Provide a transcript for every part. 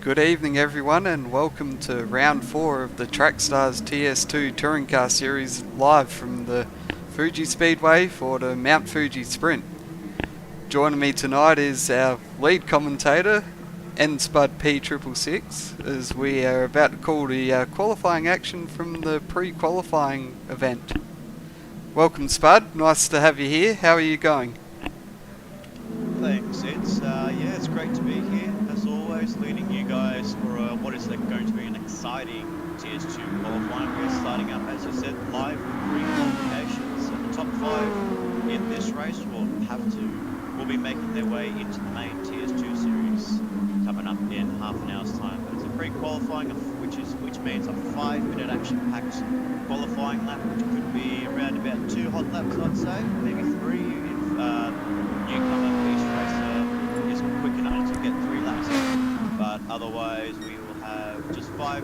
Good evening everyone and welcome to round 4 of the Trackstars TS2 Touring Car Series live from the Fuji Speedway for the Mount Fuji Sprint. Joining me tonight is our lead commentator, Spud P666, as we are about to call the qualifying action from the pre-qualifying event. Welcome Spud, nice to have you here. How are you going? Thanks, it's great to be here, as always, leading you guys for what is going to be an exciting TS2 qualifying. We're starting up, as you said, live with pre-qualifications, and the top 5 in this race will be making their way into the main TS2 series coming up in half an hour's time. But it's a pre-qualifying, which means a 5-minute action-packed qualifying lap, which could be around about 2 hot laps, I'd say, maybe 3 if newcomer is quick enough to get 3 laps in, but otherwise we will have just 5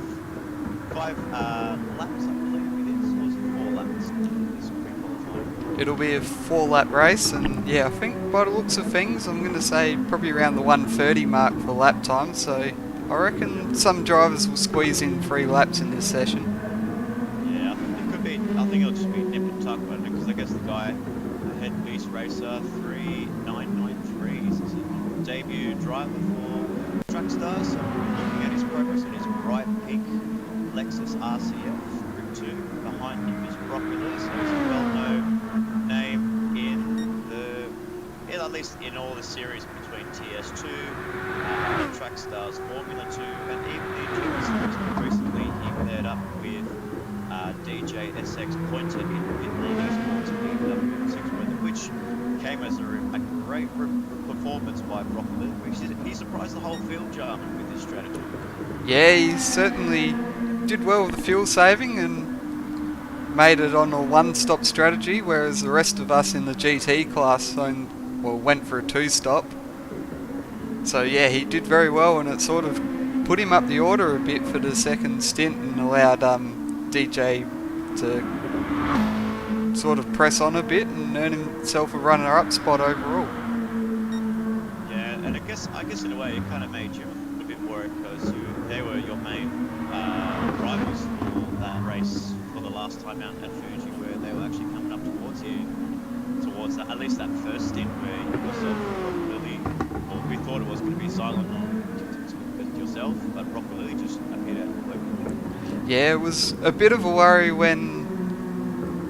laps, I believe it is, or is it 4 laps in this pre-qualifying? It'll be a 4-lap race, and yeah, I think by the looks of things, I'm going to say probably around the 1:30 mark for lap time, so I reckon some drivers will squeeze in 3 laps in this session. Yeah, it could be, I think it'll just be nip and tuck, because I guess the guy, head beast racer 3993 is his debut driver for Trackstars. So looking at his progress in his bright pink Lexus RCF Group 2. Behind him is Broccoli, so he's a well-known name at least in all the series between TS2, Trackstars Formula 2, and even the Enduro series. But recently he paired up with DJ SX Pointer in Esports BMW6, which came as a great performance by Broccoli, which he surprised the whole field, Jarman, with his strategy. Yeah, he certainly did well with the fuel saving and made it on a one-stop strategy, whereas the rest of us in the GT class went for a 2-stop. So yeah, he did very well, and it sort of put him up the order a bit for the second stint and allowed DJ to sort of press on a bit and earn himself a runner-up spot overall. Yeah, and I guess in a way it kind of made you a bit worried, because they were your main rivals for that race for the last time out at Fuji, where they were actually coming up towards you, towards that, at least that first stint where you yourself and Brock Lily, well, we thought it was going to be silent on yourself, but Brock Lily just appeared out of the blue. Yeah, it was a bit of a worry when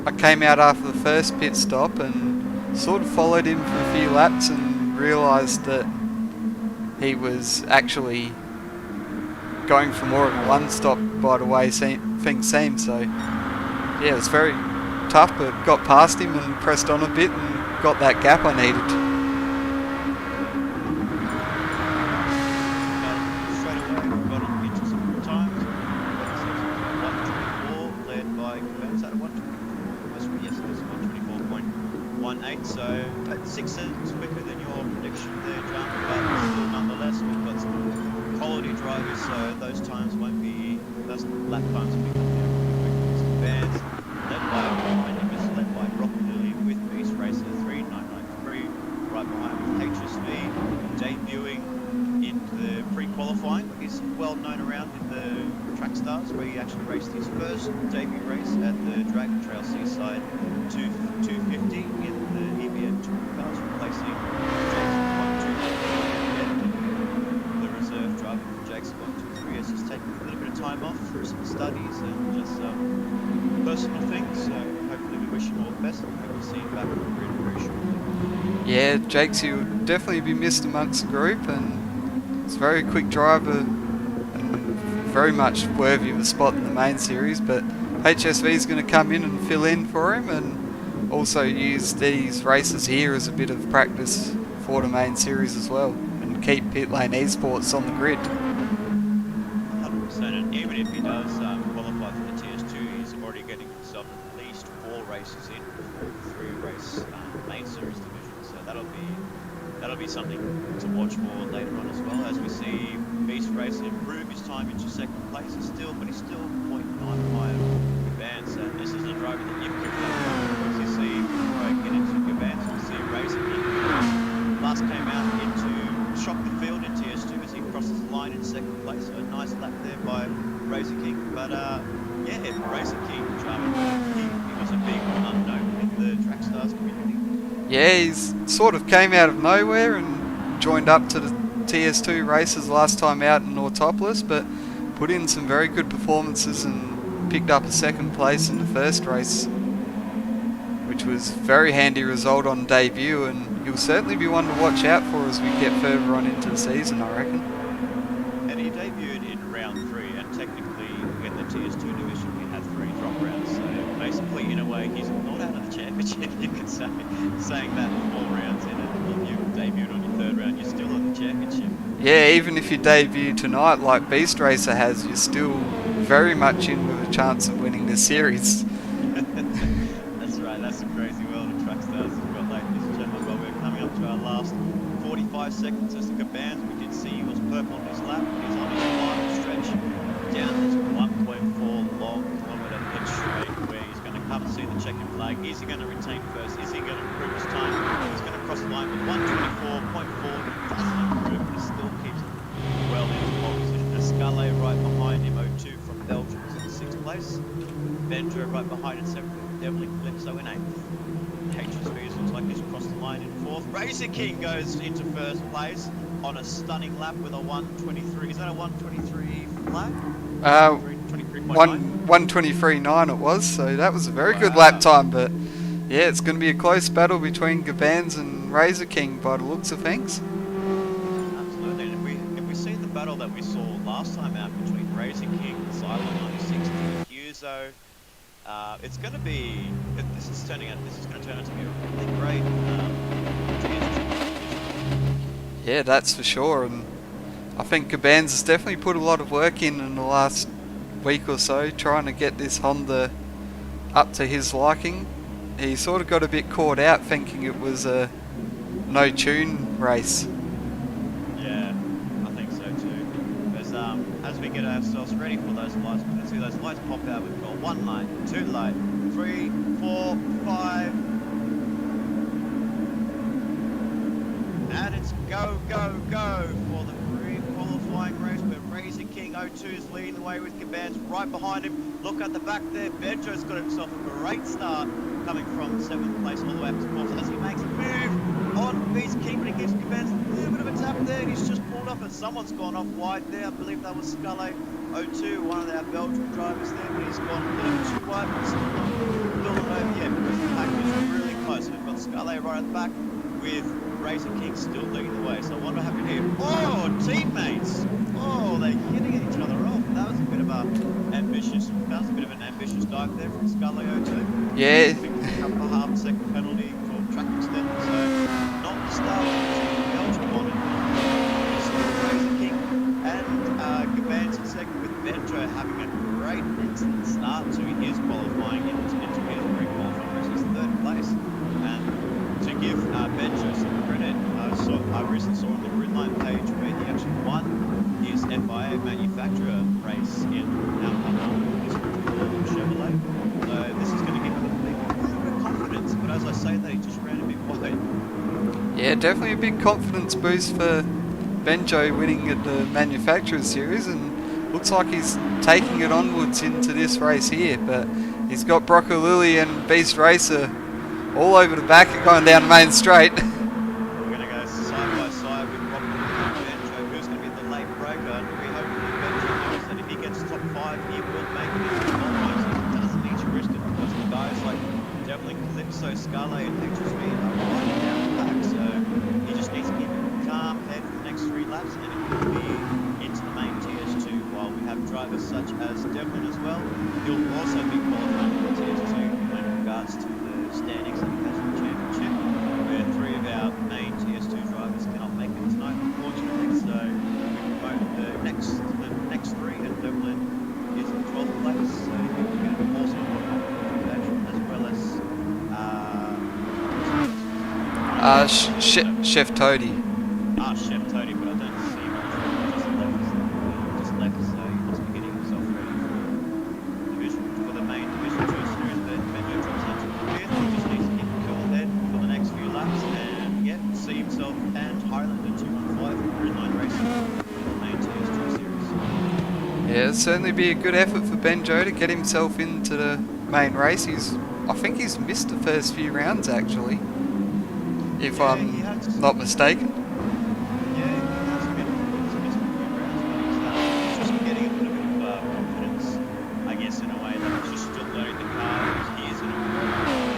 I came out after the first pit stop and sort of followed him for a few laps and realised that he was actually going for more of a one-stop by the way things seemed. So yeah, it was very tough, but got past him and pressed on a bit and got that gap I needed. So that's 6 seconds quicker than your prediction there, John, but still nonetheless we've got some quality drivers, so those lap times will be coming out advanced, led by Brock Lily with Beast Racer 3993, right behind with HSV, debuting in the pre-qualifying. He's well known around in the Trackstars, where he actually raced his first debut race at the Dragon Trail Seaside 250 in the EBN Touring Cars, replacing the reserve driver for Jake's 123, as he's taking a little bit of time off for some studies and just personal things. So hopefully we wish him all the best, and hope to see him back on the grid very shortly. Yeah, Jake's, he'll definitely be missed amongst the group, and he's a very quick driver and very much worthy of a spot in the main series, but HSV is going to come in and fill in for him and also use these races here as a bit of practice for the main series as well, and keep Pit Lane Esports on the grid. 100%, and even if he does qualify for the TS2, he's already getting himself at least 4 races in before the 3-race main series division, so that'll be something to watch for later on as well, as we see Beast Racer improve his time into 2nd place. He's still 0.95 with Vance, and this is a driver that you can because you see before I get into Vance, you see him racing. He last came out to shock the field in TS2 as he crosses the line in 2nd place. nice lap there by Razor King. But yeah, Razor King, he was a big unknown in the Track Stars community. Yeah, he's sort of came out of nowhere and joined up to the TS2 races last time out in Autopolis, but put in some very good performances and picked up a second place in the first race, which was a very handy result on debut, and he'll certainly be one to watch out for as we get further on into the season, I reckon. And he debuted in round 3, and technically in the TS2 division we had 3 drop rounds, so basically in a way he's not out of the championship, you could say, saying that 4 rounds in, and if you debuted on your 3rd round you're still in the championship. Yeah, even if you debut tonight like Beast Racer has, you're still very much in with a chance of winning this series. That's right, that's the crazy world of Track Stars we've got, ladies and gentlemen. Well, we're coming up to our last 45 seconds as the Cabans. We did see he was purple on his lap, he's on his final stretch down this 1.4 long kilometre pitch straight where he's going to come and see the checkered flag. Is he going to retain first? Is he going to improve his time? He's going to cross the line with 124.4. He doesn't improve, he still keeps well in his pole position. Escale right behind him, 02 from Belgium is in 6th place. Benjo right behind in 7th. Devlin Calypso in 8th. HSB looks like he's crossed the line in 4th. Razor King goes into 1st place on a stunning lap with a 123. Is that a 123 flag? 123.9 it was, so that was a very good lap time, but yeah, it's going to be a close battle between Gabans and Razor King by the looks of things. Absolutely, and if we see the battle that we saw last time out between Razor King, Silent 96, and Huzo, it's going to be, this is going to turn out to be a really great Yeah, that's for sure, and I think Gabans has definitely put a lot of work in the last week or so trying to get this Honda up to his liking. He sort of got a bit caught out thinking it was a no-tune race. Yeah, I think so too. Because as we get ourselves ready for those lights, we can see those lights pop out. We've got 1 light, 2 light, 3, 4, 5. And it's go, go, go for the pre-qualifying race where Razor King 02 is leading the way with Cabans right behind him. Look at the back there. Benjo's got himself a great start coming from 7th place all the way up to 4th as he makes a move on Beast King, but he gives Cabans a little bit of a tap there and he's just pulled off and someone's gone off wide there. I believe that was Scully 02, one of our Belgian drivers there, but he's gone a little bit too wide, but still not building over yet because the pack is really close. We've got Scully right at the back with Razor King still leading the way. So what will happen here? Oh, teammates! Oh, they're hitting each other off. That was a bit of an ambitious dive there from Scully 02. Yeah. Up a half a second penalty for track extent. So not the start of Belgium wanted. Razor King and Gabans in second with Benjo having a great excellent start to his qualifying into his pre-qualifying race. He's 3rd place. And to give Benjo some credit, I recently saw on the grid line page where he actually won his FIA manufacturer race in Chevrolet. So this is going to give him a little bit of confidence, but as I say that, he just ran a bit wide. Yeah, definitely a big confidence boost for Benjo winning at the Manufacturers Series, and looks like he's taking it onwards into this race here, but he's got Brocco Lily and Beast Racer all over the back going down Main Straight. We're going to go side by side with Brocco Lily and Benjo, who's going to be the late breaker. We hope that Benjo knows that if he gets top 5, he will make it into the qualifiers. He doesn't need to risk it because the guys like Devlin Calypso, Scala, and HSV are riding down the back. So he just needs to keep a calm head for the next 3 laps, and it will be into the main TS2. While we have drivers such as Devlin as well, he'll also be qualifying for TS2 when regards to the standings in the National Championship, where 3 of our main TS2 drivers cannot make it tonight, unfortunately. So we promote the next 3, and Devlin is in 12th place. So we're going to also as well as Chef Toady. Chef Toady, but I don't see him. Just left, so he must be getting himself ready for the main division 2 series. But Benjo drops out to 5th. He just needs to keep a cool head for the next few laps, and yeah, see himself and Highlander 215 grid line racing in the main TS2 series. Yeah, it'll certainly be a good effort for Benjo to get himself into the main race. I think he's missed the first few rounds actually, if Yeah, he I'm has. not mistaken. Yeah, he has he's missed a few rounds, but he's just getting a little bit of confidence, I guess, in a way that he's just still learning the car. He is in a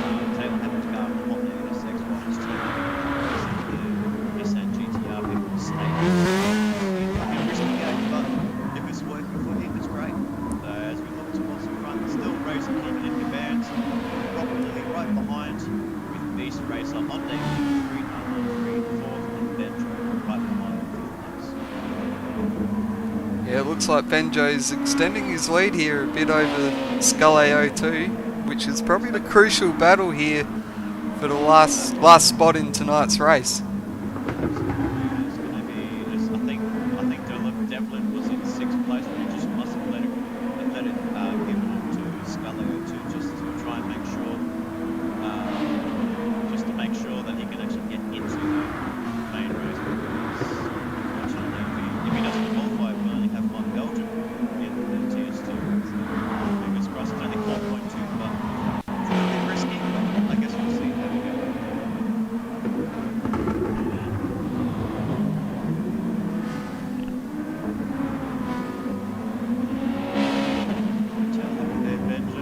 very Taylor Hammonds car, the Honda NSX 1S2, racing the Nissan GTR vehicle stage. It's a bit risky game, but if it's working for him, it's great. So as we look towards the front, still Razor King and the bands, Rocket Lily right behind with Beast Racer on debut 3993, fourth and Benjo right behind fifth place. Yeah, it looks like Benjo's extending his lead here a bit over Scully 02, which is probably the crucial battle here for the last spot in tonight's race. Absolutely, and it's going to be. I think Devlin was in sixth place, but he just must have let it give it to Scully to just to try and make sure that he can actually get into the main race. Because unfortunately, if he doesn't qualify, we only have one Belgian in the TS2. So fingers crossed, it's only 4.2, but it's a bit risky. But I guess we'll see how we go.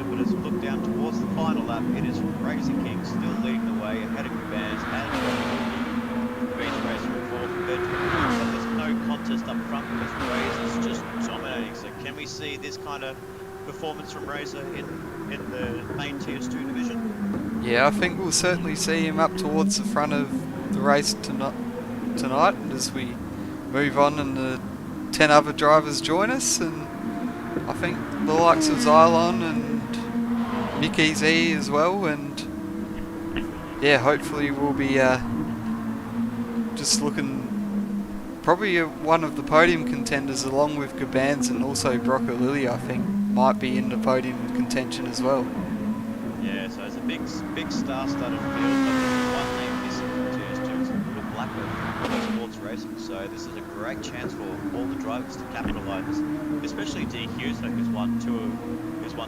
But as we look down towards the final lap, it is Razor King still leading the way ahead of Gabans and Beach Racer in fourth and Benjamin. But there's no contest up front because Razor's just dominating. So can we see this kind of performance from Razor in the main TS2 division? Yeah, I think we'll certainly see him up towards the front of the race tonight as we move on and the 10 other drivers join us, and I think the likes of Xylon and Mickey Z as well, and yeah, hopefully we'll be just looking probably one of the podium contenders along with Gabans, and also Brocker Lilly I think might be in the podium contention as well. Yeah, so it's a big star-studded field, but there's one name missing from TS2, it's Little Blackbird from Auto Sports Racing, so this is a great chance for all the drivers to capitalise, especially D. Hughes, who's won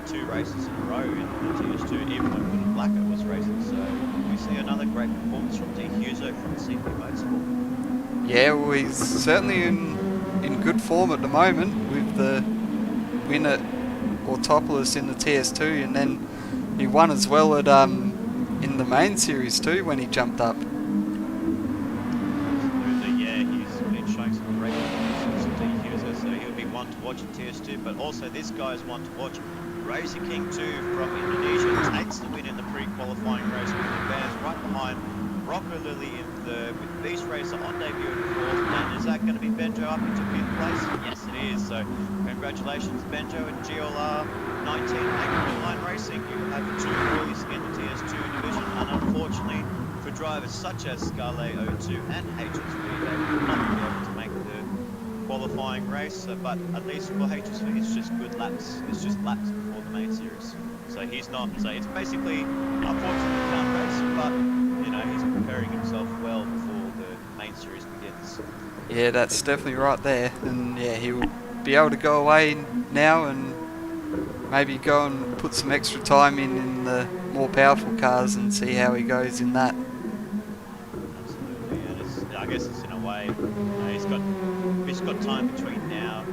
two races in a row in the TS2, even when Little Blackbird was racing, so we see another great performance from D. Hughes from CP Motorsport. Yeah, well, he's certainly in good form at the moment with the win at Autopolis in the TS2, and then he won as well at in the main series too when he jumped up. Absolutely, yeah, he's been showing some great performances at D. Hughes, so he'll be one to watch in TS2, but also this guy is one to watch. Razor King 2 from Indonesia takes the win in the pre-qualifying race with the bands right behind Rocco Lilly with Beast Racer on debut in fourth. And is that going to be Benjo up into fifth place? Yes, it is. So congratulations, Benjo and GLR 19 Aquaman Line Racing. You have two boys in the TS2 division, and unfortunately for drivers such as Scarlet 02 and HSV, they will not be able to make the qualifying race. But at least for HSV, it's just good laps. It's just laps before the main series. So he's not. So it's basically unfortunately can't race, but you know, he's preparing himself well before the main series begins. Yeah, that's definitely right there, and yeah, he'll be able to go away now and maybe go and put some extra time in the more powerful cars and see how he goes in that. Absolutely, and I guess it's in a way, he's got time between now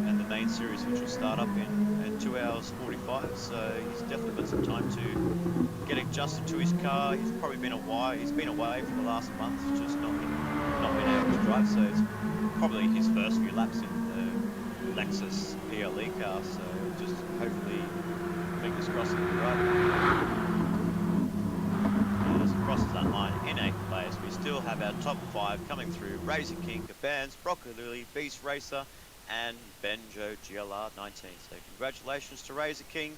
and the main series, which will start up in 2 hours 45. So he's definitely got some time to get adjusted to his car. He's probably been away for the last month, just not been able to drive. So it's probably his first few laps in the Lexus PLE car. So just hopefully, fingers crossed, he'll be right. And as he crosses that line in 8th place, we still have our top 5 coming through: Razor King, Gabans, Brocker Lilly, Beast Racer, and Benjo GLR 19. So congratulations to Razor King.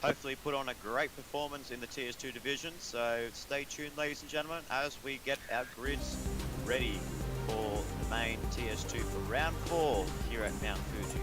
Hopefully put on a great performance in the TS2 division. So stay tuned, ladies and gentlemen, as we get our grids ready for the main TS2 for round 4 here at Mount Fuji.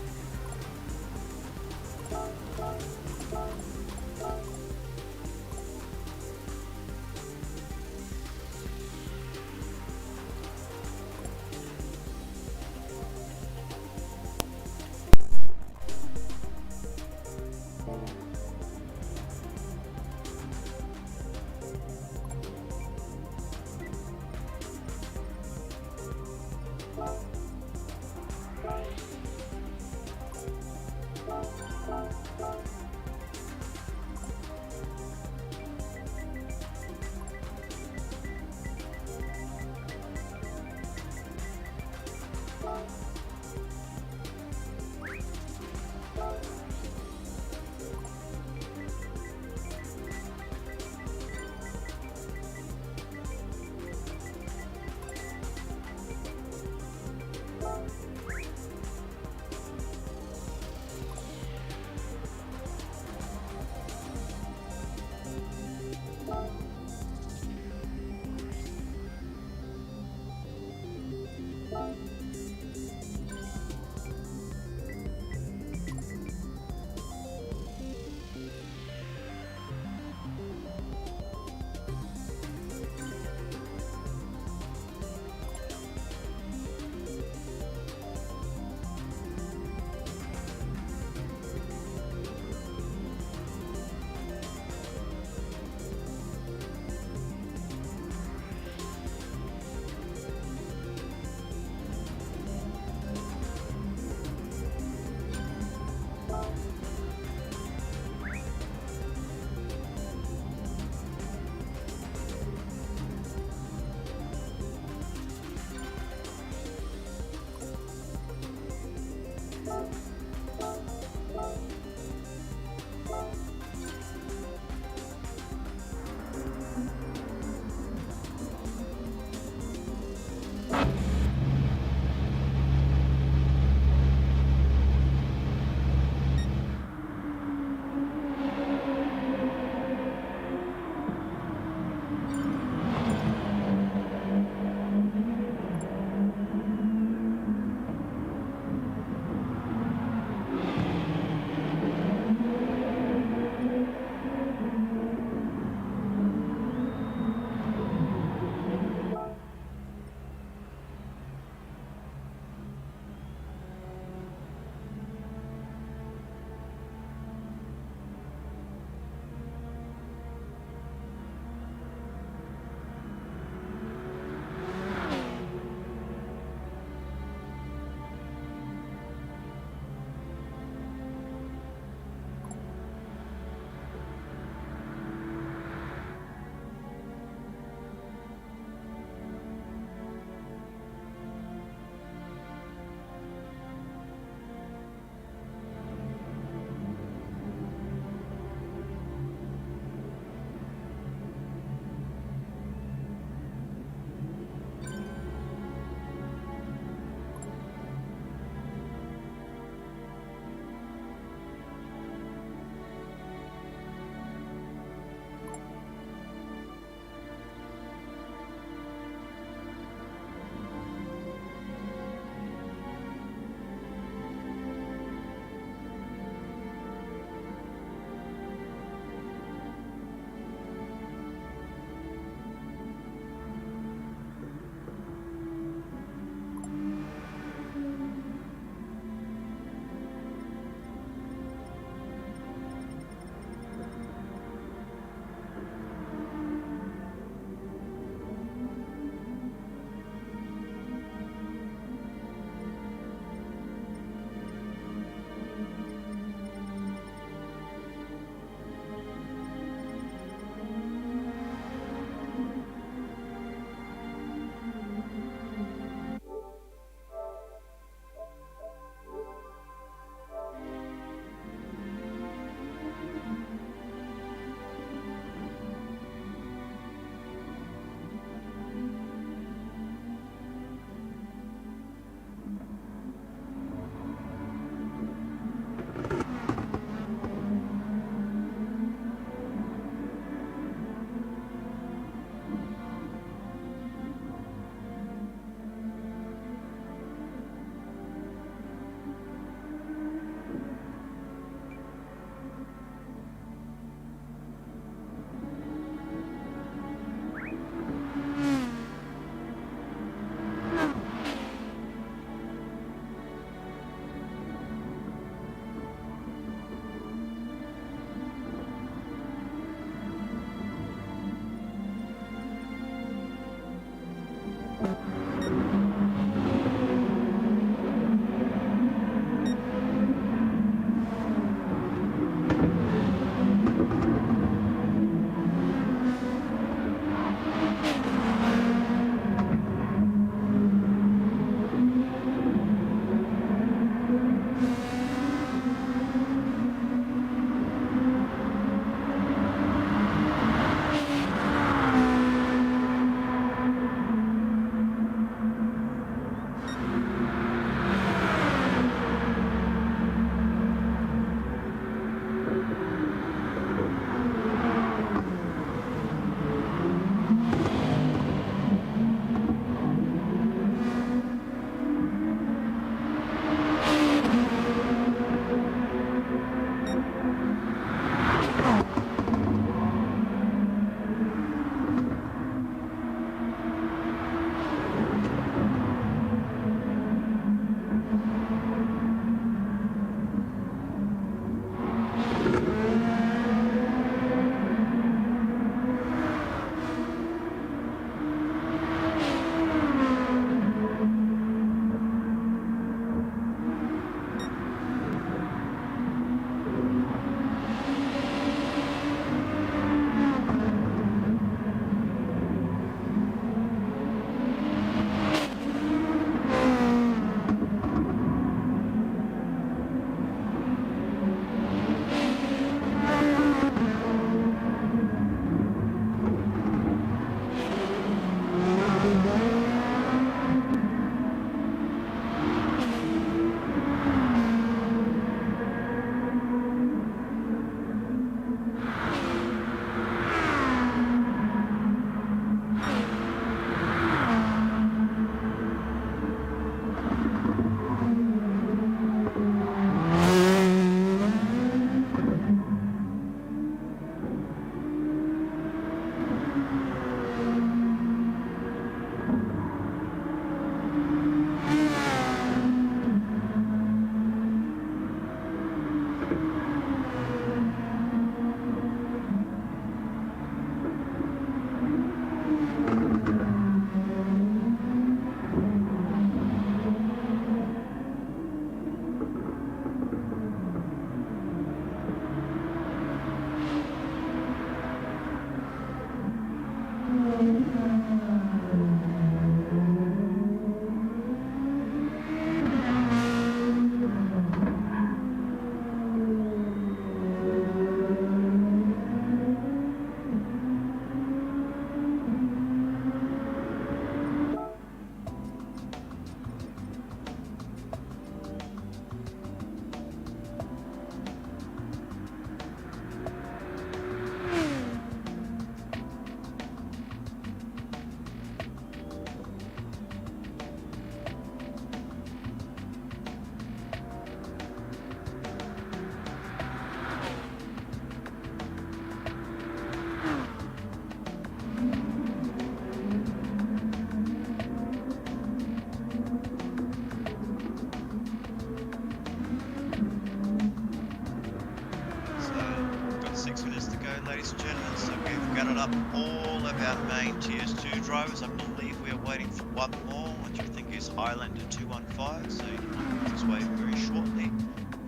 up all of our main TS2 drivers. I believe we are waiting for one more, which I think is Highlander 215, so he might be on his way very shortly.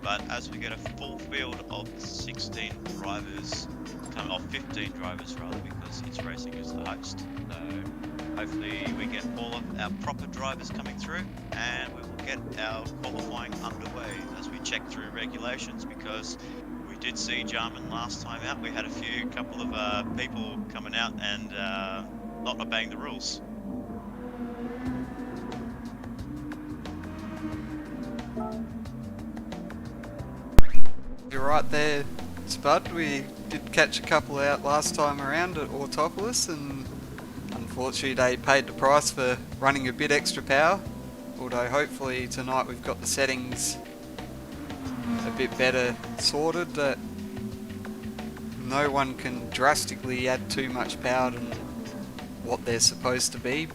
But as we get a full field of 16 drivers, of 15 drivers rather, because each racing is the host. So hopefully we get all of our proper drivers coming through, and we will get our qualifying underway as we check through regulations, because we did see Jarman last time out. We had a couple of people coming out and not obeying the rules. You're right there, Spud. We did catch a couple out last time around at Autopolis, and unfortunately they paid the price for running a bit extra power. Although hopefully tonight we've got the settings a bit better sorted, that no one can drastically add too much power than what they're supposed to be.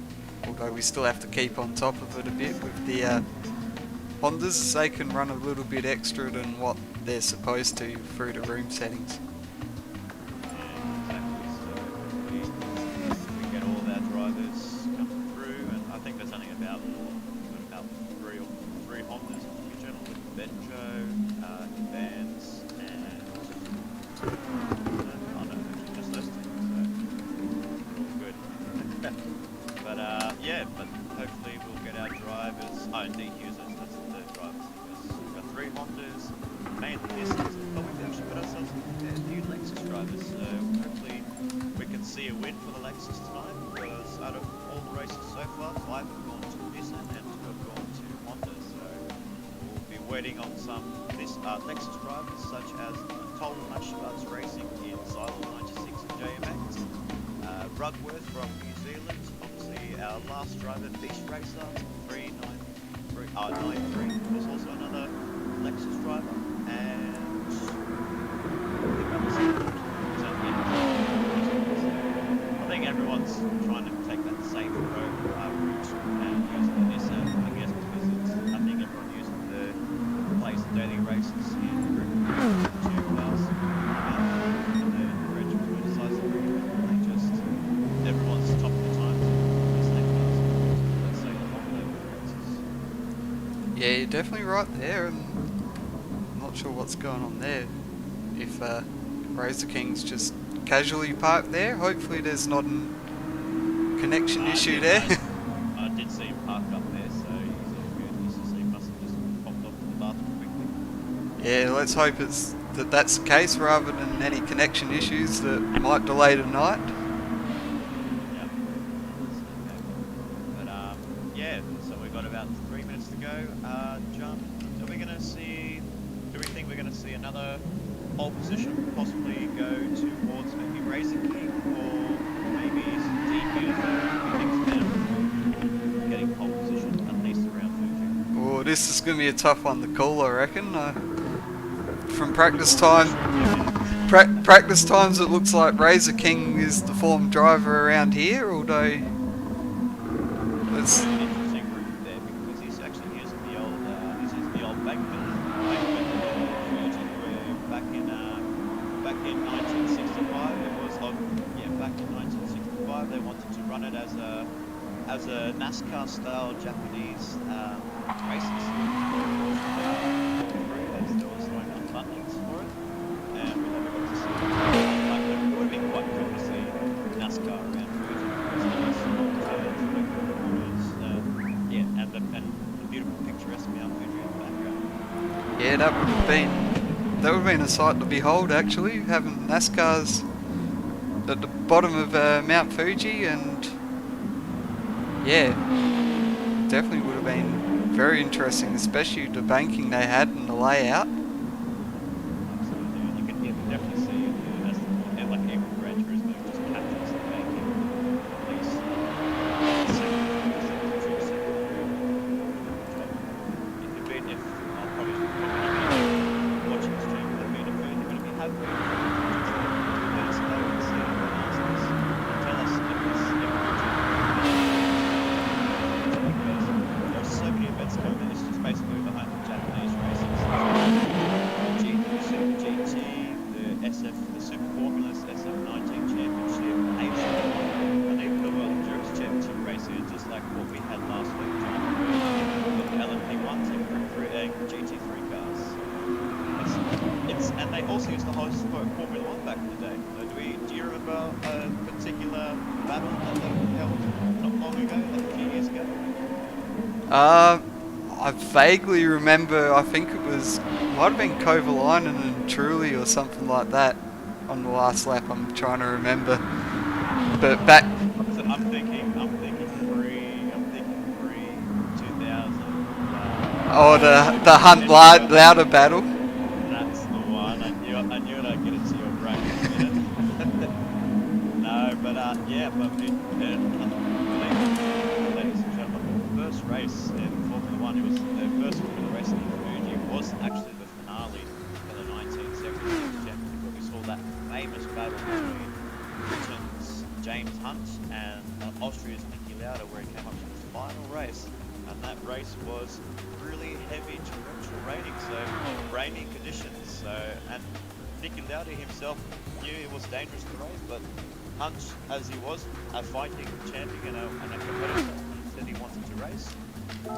Although we still have to keep on top of it a bit with the Hondas. They can run a little bit extra than what they're supposed to through the room settings. We get all of our drivers coming through, and I think there's only about three Hondas in general, with Benjo, Vans, and actually just those two, so all good. but hopefully we'll get our drivers. Oh, and DQs, that's the drivers. We've got 3 Hondas, mainly distance, but we've actually got ourselves a few Lexus drivers, so hopefully we can see a win for the Lexus tonight, because out of all the races so far, 5 have gone to Nissan and 2 have gone to Honda, so we'll be waiting on some Lexus drivers such as Toll Ashbards Racing in Silo 96 and JMX, Rugworth from New Zealand, obviously our last driver, Beast Racer 93 was also another Lexus driver, and I think everyone's trying to take that safe route and using the Nissan, I guess, because I think everyone using the place daily races in Group 2 cars, the regiments were decisively, they just, everyone's top of the time in the same cars, let's say the whole level races. Yeah, you're definitely right there, and I'm not sure what's going on there. If Razor King's just casually parked there, hopefully there's not a connection issue there. I did see him parked up there, so he's all good. He must have just popped off to the bathroom quickly. Yeah, let's hope that's the case rather than any connection issues that might delay the night. Yeah. But yeah, so we've got about 3 minutes to go. John, do we think we're going to see another pole position, possibly go towards maybe Racing King, or maybe DQ down, getting pole position at least around Fuji? Oh, this is going to be a tough one to call, I reckon. From practice times, it looks like Razor King is the form driver around here, although it's an interesting route there, because he's actually using the old bank building. Back in 1965, back in 1965, they wanted to run it as a NASCAR style Japanese races. They still was throwing out fundings for it, and we never got to see it. Like, it would have been quite cool to see NASCAR around Fuji, because there was small turns, and the beautiful picturesque Mount Fuji in the background. yeah, that would have been a sight to behold, actually, having NASCAR's at the bottom of Mount Fuji, and yeah, definitely would have been very interesting, especially the banking they had and the layout. Absolutely, and you can definitely see as like even Gran Turismo just captures the banking, at least if I'll probably be watching the stream, but if we have let us know and see what answers, and tell us if there's so many events going, it's just basically behind the Japanese races. they also used to host Formula One back in the day. Do you remember a particular battle that they held not long ago, like a few years ago? I vaguely remember, I think it might have been Kovalainen and Truly or something like that on the last lap, I'm trying to remember. But back... I'm thinking pre 2000. Oh, the Hunt Louder battle. That's the one. I knew I'd get it to your brain in a minute. No, but yeah, but ladies and gentlemen, the first race in Formula One, it was the first Formula race in Fuji, was actually the finale for the 1976 championship, where we saw that famous battle between Britain's James Hunt and Austria's Niki Lauda, where he came up to his final race, and that race was really heavy torrential raining, so rainy conditions. So, and Niki Lauda himself knew it was dangerous to race, but Hunt, as he was a fighting champion and a competitor, said he wanted to race.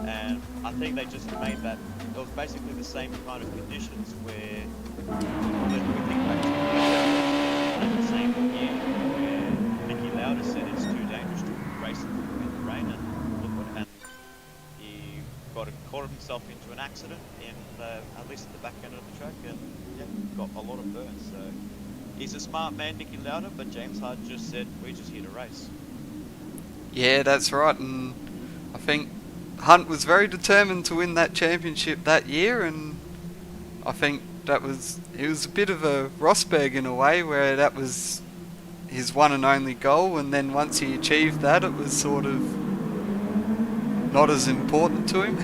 And I think they just made that, it was basically the same kind of conditions where we think back to the same year where Niki Lauda said it's too dangerous to race in the rain, and look what happened. He caught himself into an accident at least at the back end of the track, and yeah, got a lot of burns. So he's a smart man, Niki Lauda, but James Hunt just said, we're just here to race. Yeah, that's right, and I think Hunt was very determined to win that championship that year, and I think it was a bit of a Rosberg in a way, where that was his one and only goal, and then once he achieved that, it was sort of not as important to him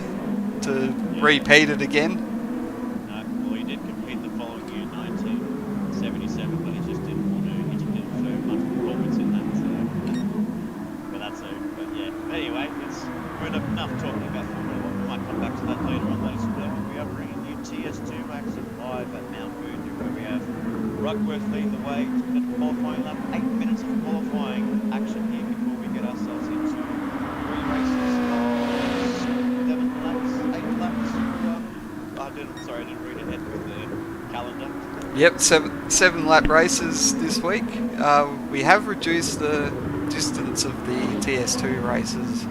to repeat it again. Well, he did compete the following year, 1977, but he just didn't want to. He just didn't show much performance in that. But yeah. Anyway, it's good enough talking about Formula One. We might come back to that later on, ladies and gentlemen. We are bringing you TS2 action live at Mount Fuji, where we have Ruckworth leading the way to the qualifying lap. 8 minutes of qualifying action here before we get ourselves into 3 races of 7 laps, 8 laps. I didn't read ahead with the calendar. Yep, seven lap races this week. We have reduced the distance of the TS2 races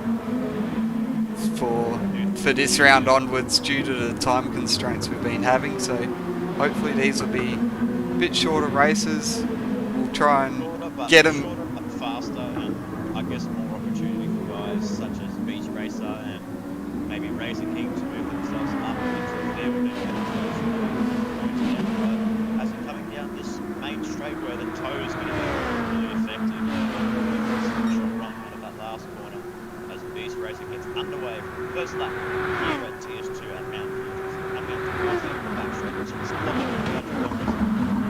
for this round onwards due to the time constraints we've been having, so hopefully these will be a bit shorter races. We'll try and get them shorter but faster, and I guess more opportunity for guys such as Beach Racer and maybe Razor King to move themselves up into there with as we're coming down this main straight where the toe is going to be really effective. Short run out of that last corner as Beach Racer gets underway for the first lap here at TS2 at Mount Fuji. Coming up towards the back straight, which is a lot of kilometers,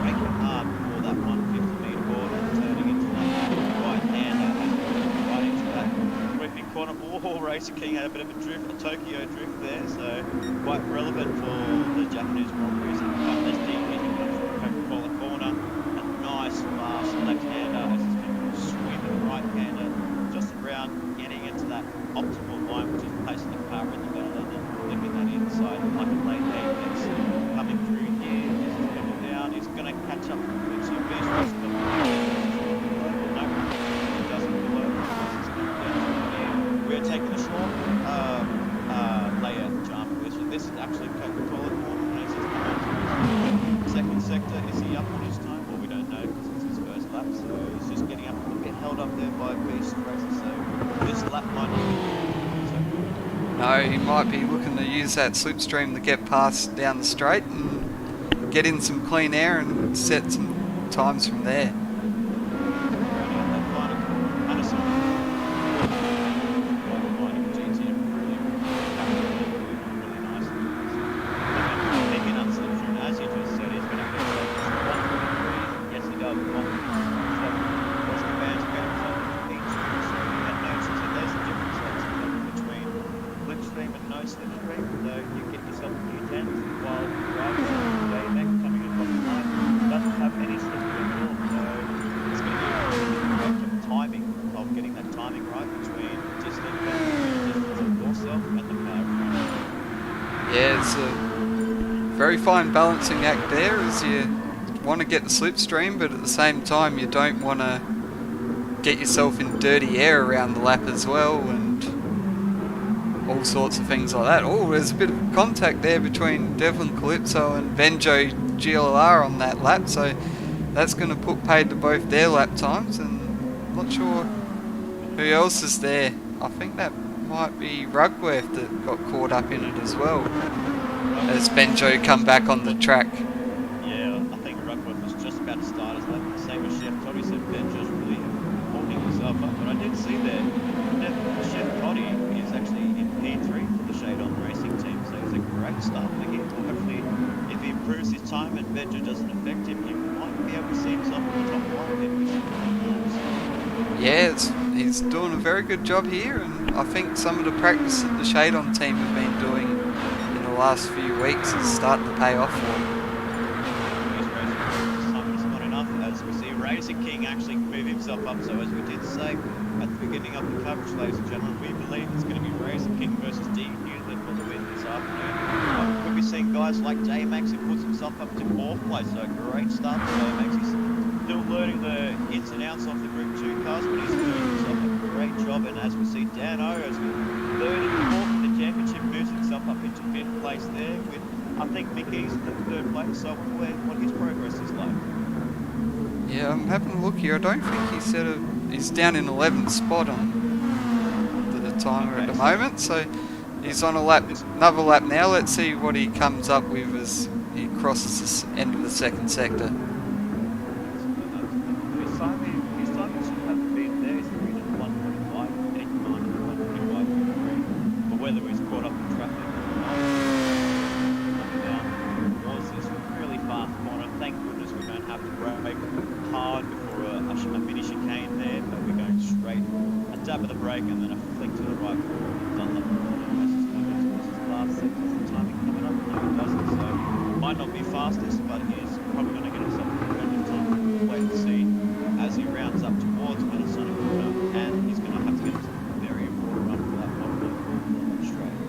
braking hard for that 150-meter board and turning into that right-hander as we go right into that whipping corner. Oh, Racer King had a bit of a drift, a Tokyo drift there, so quite relevant for the Japanese Grand Prix. But let's see, he comes from the Coca-Cola corner, a nice fast left-hander as he's going to swing the right-hander just around getting into that optimal line, which is placing the car in the middle and then flipping that inside like a late apex. Coming through here, he's level down, he's going to catch up with two Beach Racer, but no, he doesn't below. We're taking a short layer jump. This is actually Coca-Cola corner. Second sector, is he up on his time? Well, we don't know because it's his first lap, so he's just getting up a little bit held up there by Beast Racer, so this lap might not be. No, he might be looking to use that slipstream to get past down the straight and get in some clean air and set some times from there. Yeah, it's a very fine balancing act there as you want to get the slipstream, but at the same time you don't want to get yourself in dirty air around the lap as well, and all sorts of things like that. Oh, there's a bit of contact there between Devlin Calypso and Benjo GLR on that lap, so that's going to put paid to both their lap times, and I'm not sure who else is there. I think that might be Rugworth that got caught up in it as well, as Benjo come back on the track. Yeah, I think Rugworth was just about to start his lap. Same as Chef Toddy said, Benjo's really holding himself up, but I did see that Chef Toddy is actually in P3 for the Shade On Racing team, so he's a great start for him. Hopefully, if he improves his time and Benjo doesn't affect him, he might be able to see himself in the top 5 if he's Yeah, he's doing a very good job here, and I think some of the practice that the Shade On team have been doing in the last few weeks is starting to pay off for him. It's not enough, as we see Razor King actually move himself up, so as we did say at the beginning of the coverage, ladies and gentlemen, we believe it's going to be Razor King versus D Newland for the win this afternoon. We'll be seeing guys like J-Max who puts himself up to 4th place, so a great start for J-Max. He's still learning the ins and outs of the Group 2 cars, but he's doing himself a great job, and as we see Dan O, as we third and 4th in the championship, moves himself up into 5th place there, with I think Mickey's in the 3rd place, so what his progress is like. Yeah, I'm having a look here. I don't think he's down in 11th spot on the timer at the moment, so he's on another lap now. Let's see what he comes up with as he crosses this end of the second sector. His timing should have been there. He's been at 1:45, 89, 1:45, but whether he's caught up in traffic or not, was this really fast corner. Thank goodness we don't have to brake hard before a mini chicane there, but we're going straight, a dab of the brake and then a flick to the right. Done that. Last sector, the timing coming up. No, it doesn't. So might not be fastest, but he's probably going to get himself a competitive time. Wait and see as he rounds up towards Panasonic Corner, and he's going to have to get himself a very important run for that one straight.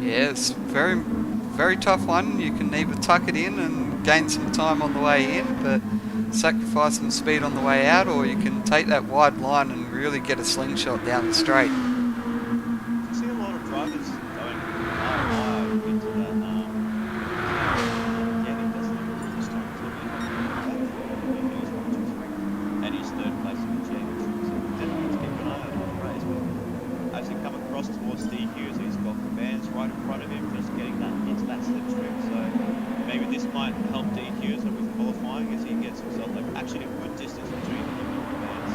Yeah, it's very, very tough one. You can either tuck it in and gain some time on the way in, but sacrifice some speed on the way out, or you can take that wide line and really get a slingshot down the straight. You see a lot of drivers going high into that. Yeah, he doesn't improve his time too. And he's 3rd place in the championship, so definitely keep an eye on the race. But as he come across towards D Hughes, he's got the bands right in front of him, just getting that into that slipstream. So maybe this might help D Hughes with qualifying as he gets himself actually a good distance between him and the bands.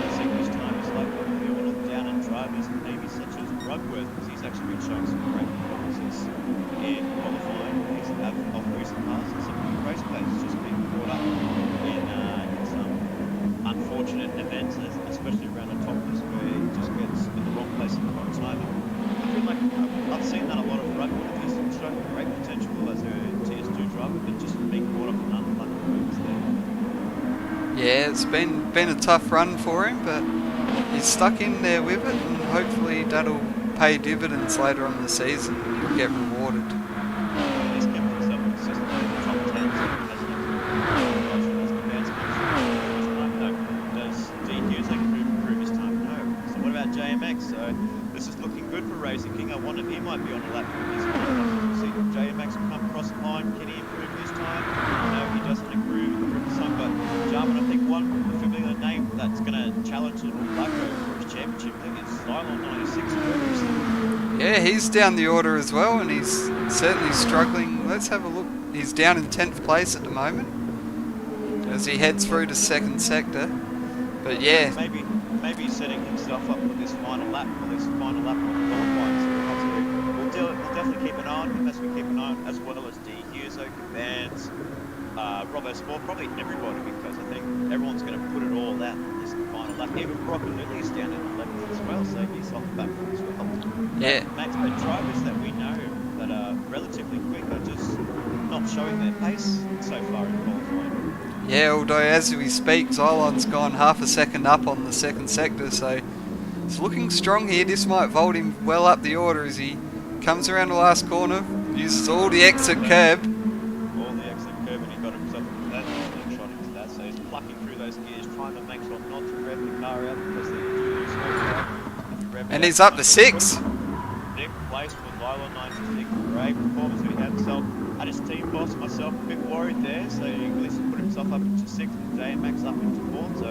Let's see which time is like with the order down and drivers, maybe such as Rugworth, because he's actually been showing some great performances in qualifying. He's of recent past and some good race plays, just being caught up in some unfortunate events, especially around the top list where he just gets in the wrong place at the wrong time. I feel like I've seen that a lot of Rugworth. He's showing great potential as a TS2 driver, but just being caught up in unlucky moves there. Yeah, it's been a tough run for him, but he's stuck in there with it, and hopefully that'll pay dividends later on in the season and he'll get rewarded. He's kept himself consistently in the top 10, so he hasn't does D Hughes improve his time? No. So what about JMX? So this is looking good for Racing King. I wonder if he might be on a lap with his time. See JMX come across the line. Can he improve his time? No, he doesn't improve his time, but Jarman, I think one familiar name that's going to challenge the lap for his championship, I think it's Cylon 96. Yeah, he's down the order as well, and he's certainly struggling. Let's have a look. He's down in 10th place at the moment as he heads through to second sector. But yeah, maybe he's setting himself up for this final lap, of qualifying. So we'll definitely keep an eye on him as we keep an eye on, as well as D Hughes, Oaken Vance, Robbo Sport, probably everybody, because I think everyone's going to put it all out on this final lap. Even Brock Lily's down in 11th as well, so he's off the back foot as well. yeah. Max, but drivers that we know that are relatively quick are just not showing their pace so far in qualifying. Yeah, although as we speak, Xylon's gone half a second up on the second sector, so it's looking strong here. This might vault him well up the order as he comes around the last corner, uses all the exit curb. All the exit curb. And he's up to 6. Nick place for Lilo 96. Great performance that he had himself. And his team boss, myself, a bit worried there. So he at least put himself up into 6th and JMX up into 4th. So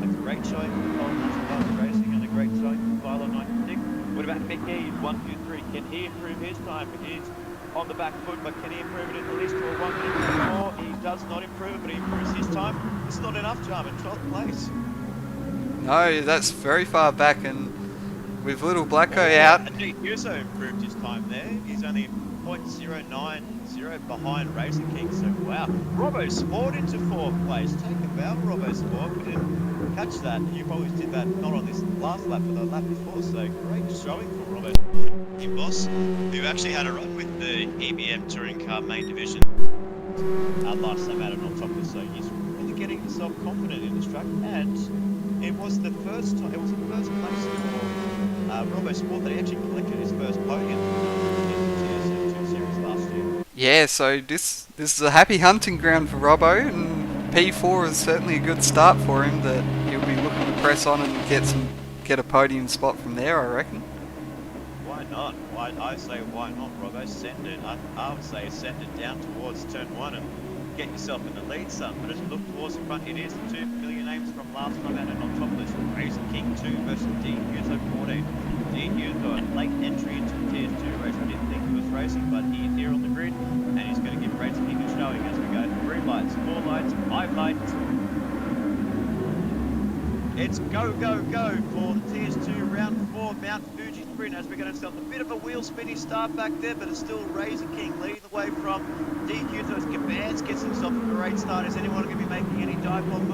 a great showing for Lilo 95 Racing and a great showing for Lilo 96. What about Mickey? 1, 2, 3. Can he improve his time? He's on the back foot, but can he improve it in the least to a 1 minute more? He does not improve it, but he improves his time. It's not enough, Jarman. 12th place. No, that's very far back, and with little Blacko out. Indeed, Yuso improved his time there. He's only 0.090 behind Racing King, so wow. Robbo Sport into 4th place. Take a bow, Robbo Sport. We didn't catch that. You probably did that not on this last lap, but the lap before, so great showing for Robbo Sport. Team boss, who actually had a run with the EBM Touring Car main division last time out on top of, so he's really getting himself confident in this track, and it was the first time, it was the first place for Robbo Sport that he actually collected his first podium in the TS2 series last year. Yeah, so this is a happy hunting ground for Robbo, and P4 is certainly a good start for him that he'll be looking to press on and get a podium spot from there, I reckon. Why not? I say why not, Robbo? Send it. I would say send it down towards turn 1 and get yourself in the lead, son. But as you look towards the front, it is the 2 familiar names from last time out, and on top of this, Racing King 2 versus D Huso 14. D Huso, a late entry into the TS2 race. I didn't think he was racing, but he's here on the grid, and he's going to give Racing King a showing as we go. 3 lights, 4 lights, 5 lights. It's go, go, go for the TS2 round 4 Mount Fuji Sprint as we're going to start a bit of a wheel spinny start back there, but it's still Racing King leading the way from DQ. Those Cabans gets himself a great start. Is anyone going to be making any dive bomb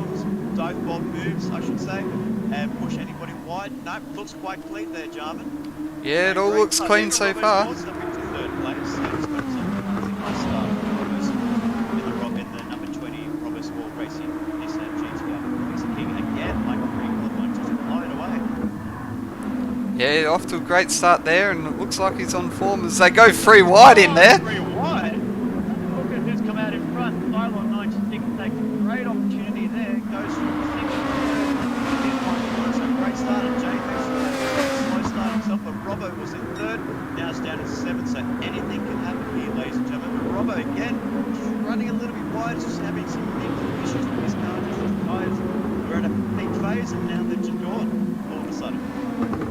moves, I should say, and push anybody wide? No, looks quite clean there, Jarman. Yeah, it all looks clean so far. Third place. So it's got some nice start in the number 20 Robbo Sport Racing Nissan GTR. Racing King again, like just flying away. Yeah, off to a great start there, and it looks like he's on form as they go 3 wide in there. 3 wide. Look at who's come out in front. Pylon 96 takes a great opportunity there. Goes from 6th to 3rd. It's a great start at JMX. Slow start himself, but Robbo was in 3rd. Now it's down to 7th, so anything can happen here, ladies and gentlemen. But Robbo again, just running a little bit wide, just having some issues with his car. Just his tyres were at a peak phase, and now they're just gone all of a sudden.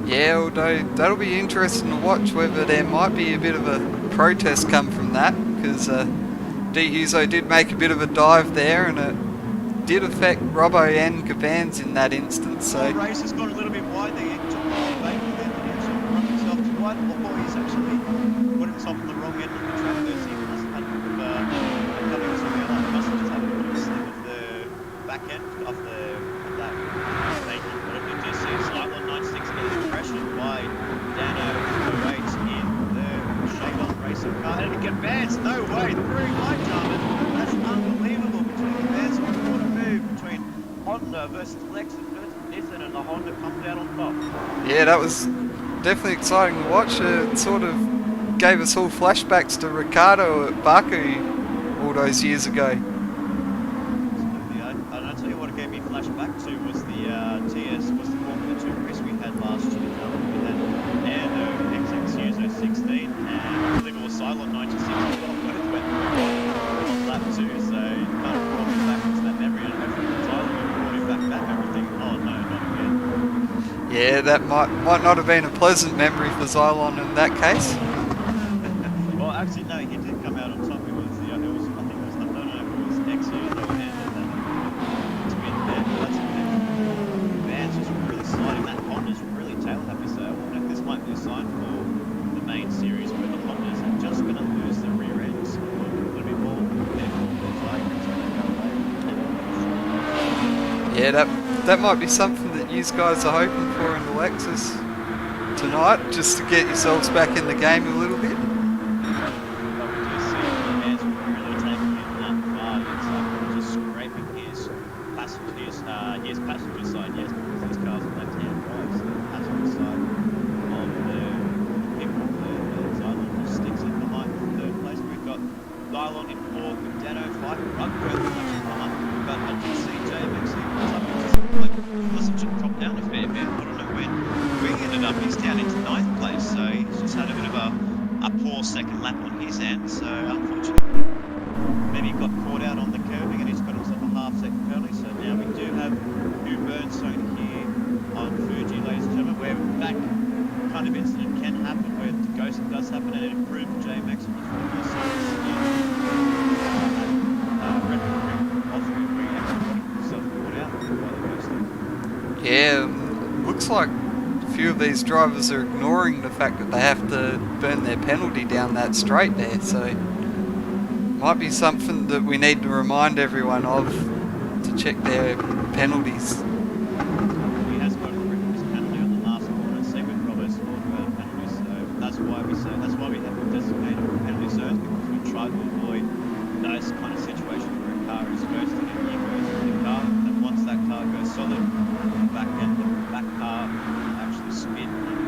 Yeah, although that'll be interesting to watch whether there might be a bit of a protest come from that, because D Huso did make a bit of a dive there, and it did affect Robbo and Cabans in that instance. So the race has gone a little bit wide there. He took the back and then he actually run himself to wide. Or he's actually put himself on the wrong end of the track there, so he must have had a bit of coming to the other. He must have just had a bit of a slip of the back end of that. Thank you. What did you see? Slight 196 getting pressured by Dano 08 in the Shadon racing car. And again, Vance, no way. The very light, Jarman. That's unbelievable between the Vance and the quarter move between Honda versus Lexus versus Nissan, and the Honda comes out on top. yeah, that was definitely exciting to watch. It sort of gave us all flashbacks to Ricardo at Baku all those years ago. Absolutely. And I'll tell you what it gave me flashback to was the Formula 2 race we had last year. We had Nando XXU 16, and I believe it was Cylon 96 as well. Both went on lap 2, so it kind of brought me back into that memory, and hopefully the Cylon brought me back everything. Oh no, not again. Yeah, that might not have been a pleasant memory for Xylon in that case. Well, actually, no, he did come out on top. It was I think it was, I don't know if it was XU that handed that spin there, but that's okay. Van's just really sliding. That Honda's really tail happy, so I wonder if this might be a sign for the main series where the Hondas are just going to lose their rear ends a little bit more. Yeah, that might be something that you guys are hoping for in the Lexus tonight, just to get yourselves back in the game a little bit. His passenger side, yes, because his car's on left-hand drive, so the passenger side of the people there, Xylon just sticks in behind the 3rd place. We've got Xylon in 4th with Dano 5, Rugworth is actually come up, but I did see JMX was up, it must have just dropped down a fair bit. I don't know when he ended up. He's down into a poor second lap on his end, so unfortunately maybe he got caught out on the curving and he's got himself a half-second penalty. So now we do have new burn zone here on Fuji, ladies and gentlemen, where that kind of incident can happen, where the ghosting does happen, and it improved JMX on the former service in Red Bull Ring, Austria, where he actually got himself caught out by the ghosting. Yeah, looks like a few of these drivers are ignoring the fact that they have to burn their penalty down that straight there, so might be something that we need to remind everyone of to check their penalties. He has got a his penalty on the last corner, same with Robert's penalties, so that's why we have designated penalty zones, because we try to avoid those kind of situations where a car is ghosting and you go through the car, and once that car goes solid, the back end of the back car actually spin and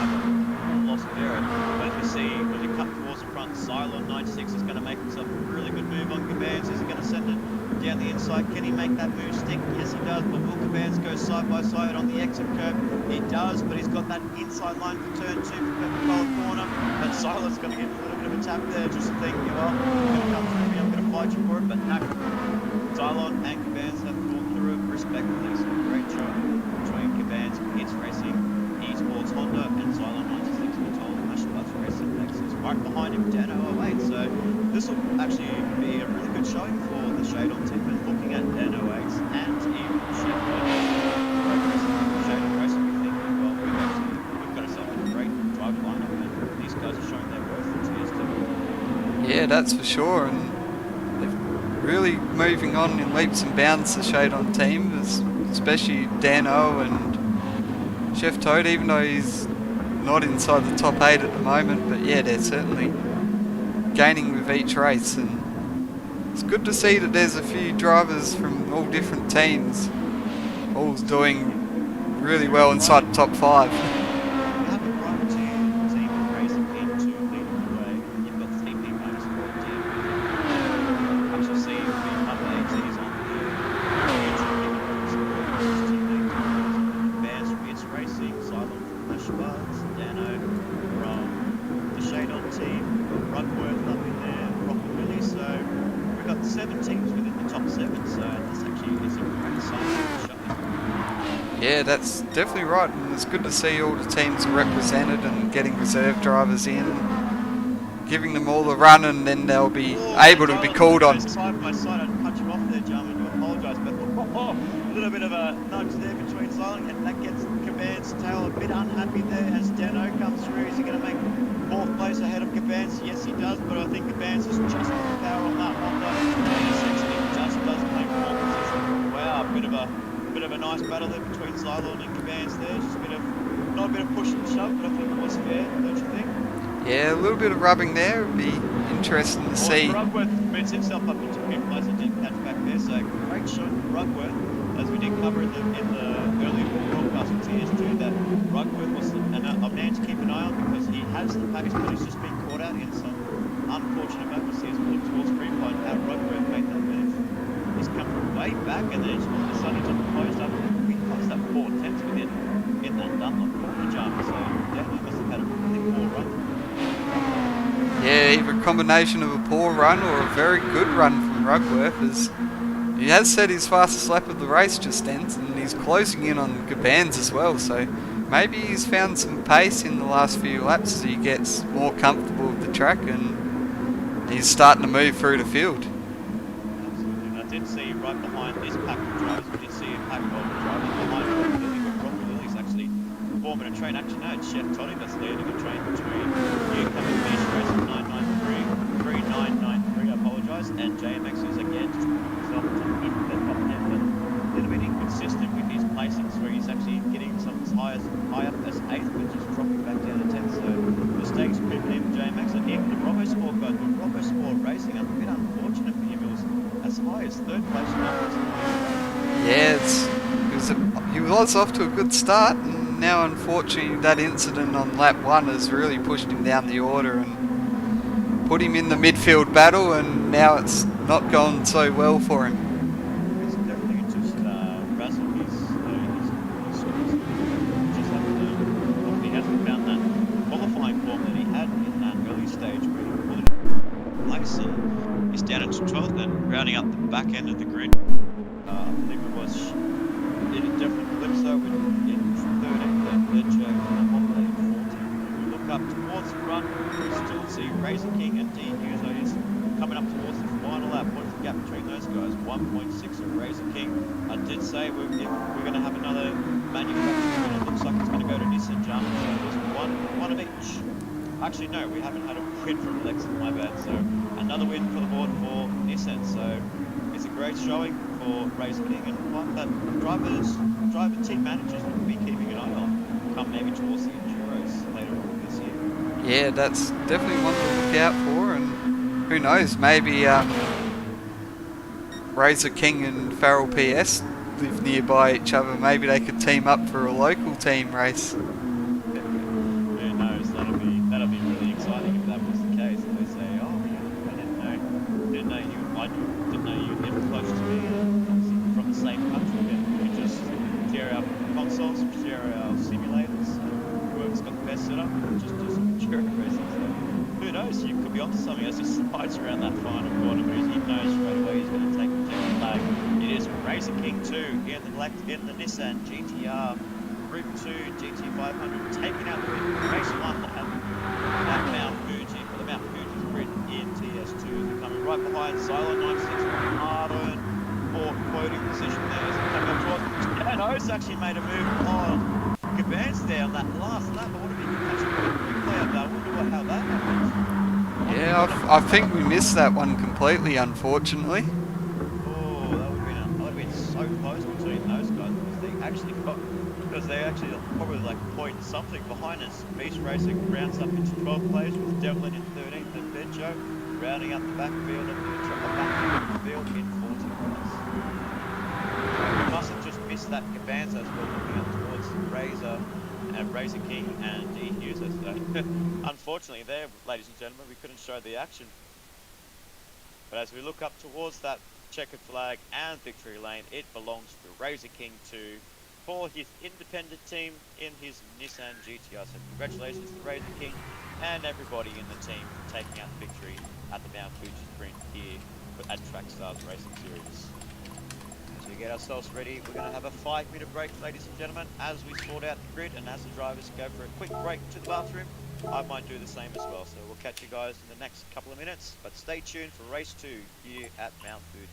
have a loss of error. But if you see, when you cut towards the front, Cylon 96 is going to make himself a really good move on Gabans. Is he going to send it down the inside? Can he make that move stick? Yes, he does. But will Gabans go side by side on the exit curve? He does, but he's got that inside line for turn 2 for Peppercola corner. But Cylon's going to get a little bit of a tap there, just thinking, well, you're going to come through me, I'm going to fight you for it. But no, Cylon and Gabans have gone through it respectively. So great job between Gabans, Hits Racing, Esports Honda, and Cylon 96 Matol Mashbats Racing Nexus. Right behind him, Dan 008. So this will actually be a really good showing for the Shade on team, and looking at Dan 08 and even Chef Shade on Racing, we think, well, we've got ourselves a great driver lineup, and these guys are showing their worth for TS2. Yeah, that's for sure, and they're really moving on in leaps and bounds, the Shade on team, especially Dano and Chef Toad, even though he's not inside the top 8 at the moment, but yeah, they're certainly gaining with each race, and it's good to see that there's a few drivers from all different teams all doing really well inside the top 5. You have a right team racing into leading the way. You've got TP Motorsport team. Actually see the other ATs on the Bears from It's Racing, Silent from Mashbats, Dano from the Shade on team, Rugworth up in there, Rockabilly. So we've got 7 teams within the top 7, so this actually is a great sign for the show. Yeah, that's definitely right, and it's good to see all the teams are represented and getting reserve drivers in, giving them all a run, and then they'll be able to be called on. Side by side, I'd cut you off there, gentlemen, I do apologise, but a little bit of a nudge there between Silent, and that gets Caban's tail a bit unhappy there as Dano comes through. Is he going to make 4th place ahead of Caban's? Yes, he does, but I think Caban's is just on the power on that Honda, and essentially just does make 4th position. Wow, a bit of a nice battle there between Cylon and Cabans there. Just a bit of, not a bit of push and shove, but I think it was fair, don't you think? Yeah, a little bit of rubbing there. It'd be interesting to see. Rugworth moves himself up into 5th place and didn't catch back there, so great shot from Rugworth. As we did cover in the earlier broadcast with TS2, that Rugworth was a man to keep an eye on, because he has the package, but he's just been caught out in some unfortunate moments. He's put towards Freepline, how Rugworth made that move. He's come from way back, and then all of a sudden he's closed up. We closed up 4 attempts within in that Dunlop corner jump, so definitely must have had a really poor run. Yeah, either a combination of a poor run or a very good run from Rugworth, as he has set his fastest lap of the race just then, and he's closing in on Gabans as well, so maybe he's found some pace in the last few laps as he gets more comfortable with the track, and he's starting to move through the field. Absolutely. I did see right behind this pack of drivers, we did see a pack of drivers behind Rob Lilly, but Rob Lilly's actually forming a train. Actually, no, it's Chef Toddy that's leading a train between Newcomer Fish Racing 3993, I apologise, and JMX is again just putting himself in the top 10, but a little bit inconsistent with his placings, where he's actually getting some as high up as 8th, but just dropping back down to 10th. So mistakes creeping in for JMX, and even the Robo Sport guys, with Robo Sport Racing, a bit unfortunate for him. It was as high as 3rd place. Yeah, he was off to a good start, and now unfortunately that incident on lap 1 has really pushed him down the order and put him in the midfield battle, and now it's not gone so well for him. It's definitely just razzled his scores. Just have to, he hasn't found that qualifying form that he had in stage where he pulled it place and he's down into 12th and rounding up the back end of the grid. I believe it was definitely Calypso in 13th and Ledger in 14th. If we look up towards the front, we still see Razor King and D User is coming up towards the final lap. What's the gap between those guys? 1.6 of Razor King. I did say if we're going to have another manufacturer win, it looks like it's going to go to Nissan Jump. So there's one of each. Actually, no, we haven't had a win from Lexus, my bad. So another win for the board for Nissan. So it's a great showing for Razor King and one that driver team managers will be keeping an eye on come maybe towards the Enduros later on this year. Yeah, that's definitely one to look out for, and who knows, maybe Razor King and Farrell PS live nearby each other. Maybe they could team up for a local team race. Who knows? That'll be really exciting if that was the case. If they say, "Oh, yeah, I didn't know you lived close to me, and obviously from the same country, then we could just share our consoles, share our simulators, and whoever's got the best setup, just do some enduro racing." So who knows? You could be onto something as he slides around that final corner, but he knows straight away he's going to take the general flag. It is Razor King 2 in the Nissan GTR Group 2 GT500 taking out the win. Race 1 at Mount Fuji for the Mount Fuji Sprint in TS2. They're coming right behind Silo 96 from Hardon for quoting position there. As they come up towards Janos actually made a move on Gabans there on that last lap. I wonder if you can catch a quick replay of that. I wonder how that happened. Yeah, I think we missed that one completely, unfortunately. Oh, that would have been so close between those guys because they actually probably like point something behind us. Beast Racing rounds up into 12th place with Devlin in 13th and Benjo rounding up the backfield of the field in 14th place. We must have just missed that Gabanza as we're looking up towards Razor and Razor King and D Hughes. So unfortunately there, ladies and gentlemen, we couldn't show the action. But as we look up towards that checkered flag and victory lane, it belongs to Razor King 2 for his independent team in his Nissan GTR. So congratulations to Razor King and everybody in the team for taking out the victory at the Mount Fuji Sprint here at Trackstars Racing Series. As we get ourselves ready, we're going to have a 5-minute break, ladies and gentlemen, as we sort out the grid and as the drivers go for a quick break to the bathroom. I might do the same as well, so we'll catch you guys in the next couple of minutes, but stay tuned for race 2 here at Mount Fuji.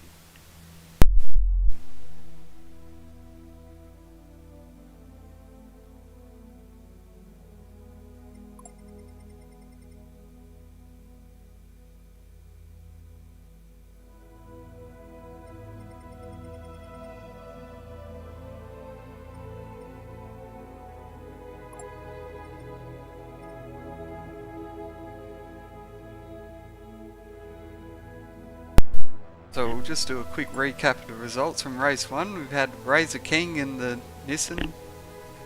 So we'll just do a quick recap of the results from race 1. We've had Razor King in the Nissan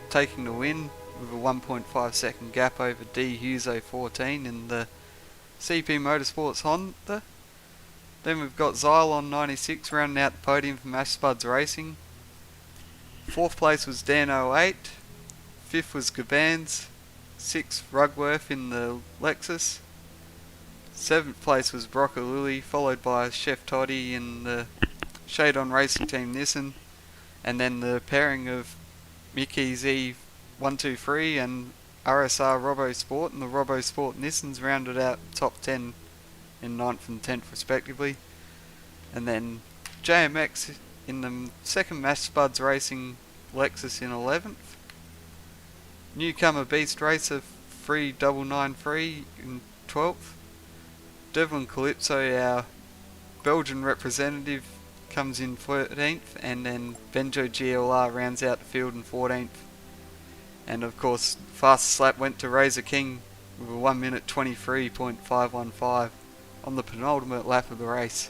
taking the win with a 1.5 second gap over D Huso 14 in the CP Motorsports Honda. Then we've got Xylon 96 rounding out the podium for Mash Spuds Racing. 4th place was Dan 08, 5th was Gabans, 6th Rugworth in the Lexus. 7th place was Broccoluli, followed by Chef Toddy in the Shade On Racing Team Nissan, and then the pairing of Mickey Z123 and RSR Robo Sport and the Robo Sport Nissans rounded out top 10 in 9th and 10th respectively. And then JMX in the second Mash Spuds Racing Lexus in 11th. Newcomer Beast Racer 3993 in 12th. Devlin Calypso, our Belgian representative, comes in 13th, and then Benjo GLR rounds out the field in 14th. And of course, fastest lap went to Razor King with a 1 minute 23.515 on the penultimate lap of the race.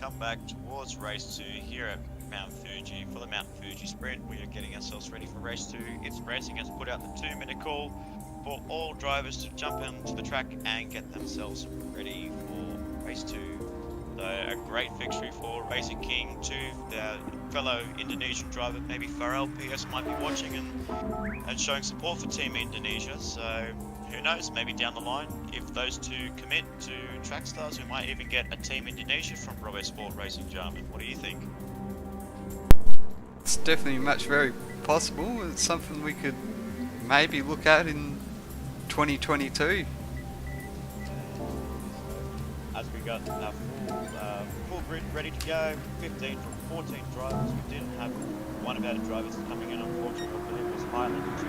come back towards race 2 here at Mount Fuji for the Mount Fuji Sprint. We are getting ourselves ready for race 2. It's Racing has put out the 2-minute call for all drivers to jump onto the track and get themselves ready for race 2. So a great victory for Racing King to their fellow Indonesian driver, maybe Farrell PS might be watching and showing support for Team Indonesia. So who knows, maybe down the line, if those two commit to track stars, we might even get a Team Indonesia from Robo Sport Racing Jarman. What do you think? It's definitely much very possible. It's something we could maybe look at in 2022. As we got our full grid ready to go, 15 from 14 drivers. We did have one of our drivers coming in, unfortunately, I believe it was Highland, 2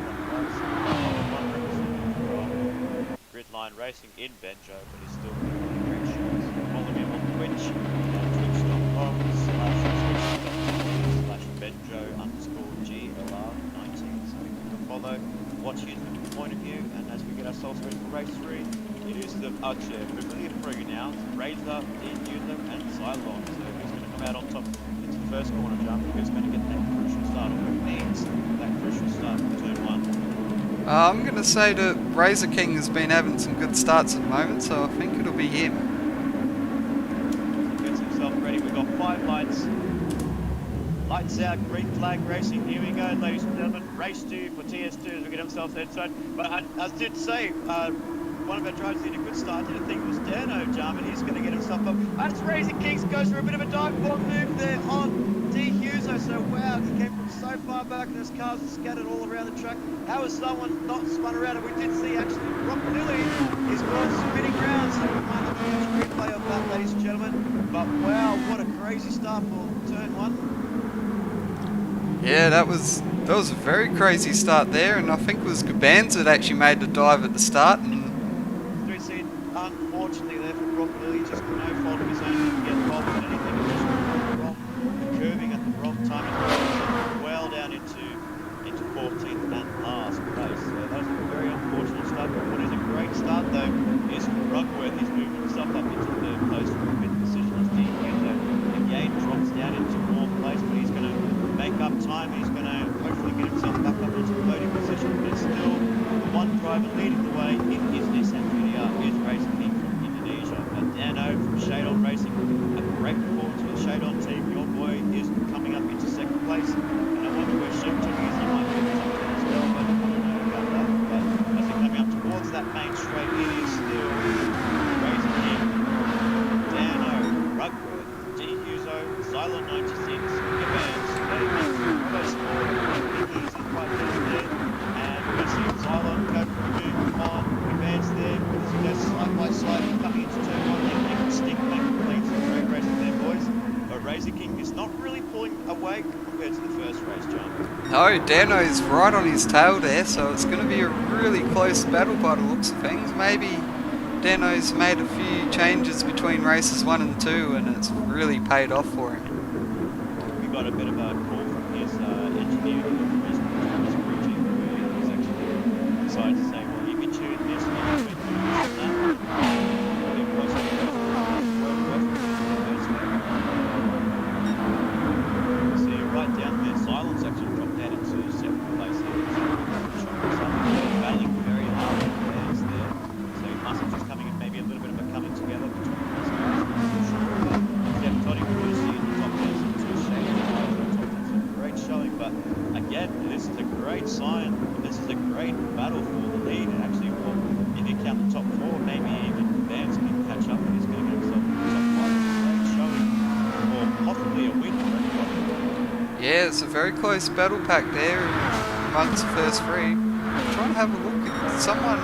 one representing from Gridline Racing in Benjo, but he's still got a great shows. Follow him on Twitch, twitch.com/benjo_GLR19, so you can follow, watch his point of view, and as we get ourselves ready for race 3, it is the familiar for you now, Razor, User, and Cylon. So who's going to come out on top into the first corner jump? Who's going to get that crucial start? Or who needs that crucial start for turn 1? I'm going to say that Razor King has been having some good starts at the moment, so I think it'll be him. He gets himself ready. We've got 5 lights. Lights out, green flag racing. Here we go, ladies and gentlemen. Race 2 for TS2 as we get ourselves inside. But I did say, one of our drivers did a good start. I didn't think it was Dano Jarman. He's going to get himself up. And it's Racing Kings goes for a bit of a dive bomb move there on D. Huso. So wow, he came from so far back and his cars are scattered all around the track. How is someone not spun around? And we did see actually Rock Lilly is going spinning around. So we might have a huge replay of that, ladies and gentlemen. But wow, what a crazy start for turn 1. Yeah, that was a very crazy start there, and I think it was Gabans that actually made the dive at the start. And unfortunately there for Brock Lilly, just no fault of his own, didn't get involved in anything, just wrong, curving at the wrong time and well down into 14th and last place. So that was a very unfortunate start, but what is a great start though is Rugworth. He's moved himself up into third place from 5th position as D. Again drops down into 4th place, but he's going to make up time. He's going to hopefully get himself back up into the podium position, but it's still one driver leading the way in his Nissan GTR is Racing King from Indonesia. But Dano from Shadon Racing, a great performance for the Shadon team. Your boy is coming up into 2nd place, and I wonder where Shim took his. He might get something as well, but I don't know about that. But as they're coming up towards that main straight, it is still Racing King, Dano, Rugworth, D. Huso, Xylon 96, Gabans, Robo Sport, Dickies is quite busy there, and we're going to see Xylon go for a move on Gabans there, as he goes side by side, coming into turn 1, then they can stick, make it clean, some great racing there, boys. But Razor King is not really pulling away compared to the first race, John. no, Dano's right on his tail there, so it's going to be a really close battle by the looks of things. Maybe Dano's made a few changes between races 1 and 2, and it's really paid off for him. We got a bit of a call from his engineer from his crew chief, where he's actually decided to say, well, you can tune this and you can tune that. But it was see right down there, Silence actually dropped down into 7th place here. Battling very hard with Gabans there. So he must have just coming in maybe a little bit of a coming together between those guys. Jeff Toddy Brucey in the top 10, two shades of top 10, great showing. But again, this is a great sign. This is a great battle for the lead. And actually, well, if you count the top 4, maybe even Vance can catch up and he's going to get himself in the top 5. Great showing. Or possibly a win for anybody. Yeah, it's a very close battle pack there amongst the first 3. I'm trying to have a look at someone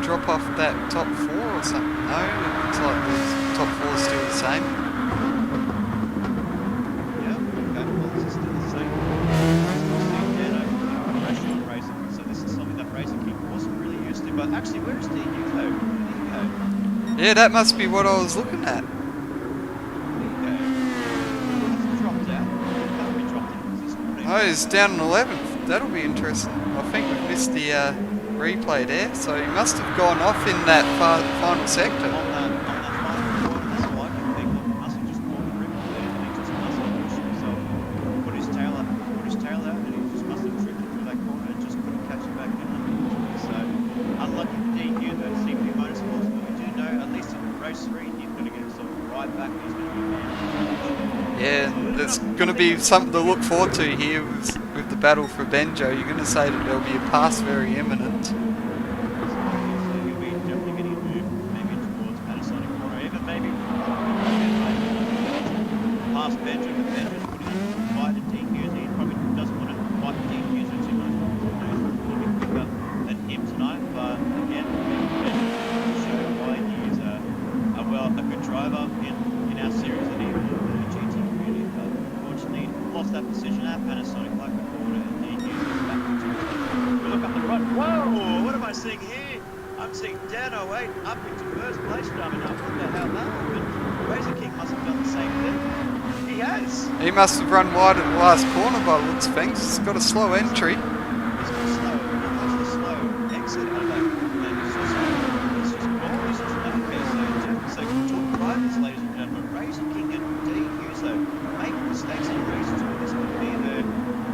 drop off that top 4 or something. No, it looks like the top 4 is still the same. Yeah, okay, well, this is still the same. Racing racing, so this is something that Racing King wasn't really used to. But actually, where is the Yuko? There you go. Yeah, that must be what I was looking at. Oh, he's down in 11th. That'll be interesting. I think we missed the replay there, so he must have gone off in that final sector. On that final corner, that's all I can think of. Yeah, and there's going to be something to look forward to here with the battle for Benjo. You're going to say that there'll be a pass very imminent. So he'll be definitely getting a move, maybe towards Panasonic or even maybe past Benjo, but Benjo's putting in a fight at DQs. He probably doesn't want to fight DQs too much. He's a little bit quicker than him tonight, but again, Benjo show why he is a good driver in our series and even in the GT community. But unfortunately, lost that position at Panasonic like we called it, and DQs is back into it. We look up the front. Whoa! What am I seeing here? I'm seeing Dano 8 up into first place, drumming up. What the hell that happened? Razor King must have done the same thing. He has. He must have run wide at the last corner by the looks of things. He's got a slow entry. He's got a slow exit out of that. And he's just gone. He's just left there. So top drivers, ladies and gentlemen. Razor King and DQ make mistakes in race 2. This would be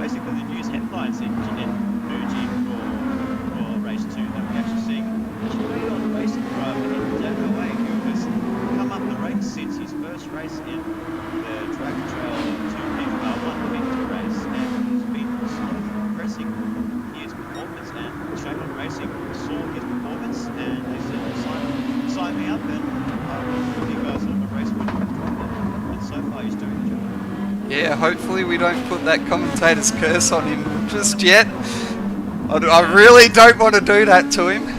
basically the news headlines in Fuji for race 2 that we're actually seeing. Straight on racing driver in Dano 8, who has come up the ranks since his first race in the Track Trail 2 1 victory race, and he's been slowly progressing his performance. And Straight on Racing saw his performance and they said, sign me up and I'll give you guys a race winning driver. And so far he's doing the job. Yeah, hopefully we don't put that commentator's curse on him just yet. I really don't want to do that to him.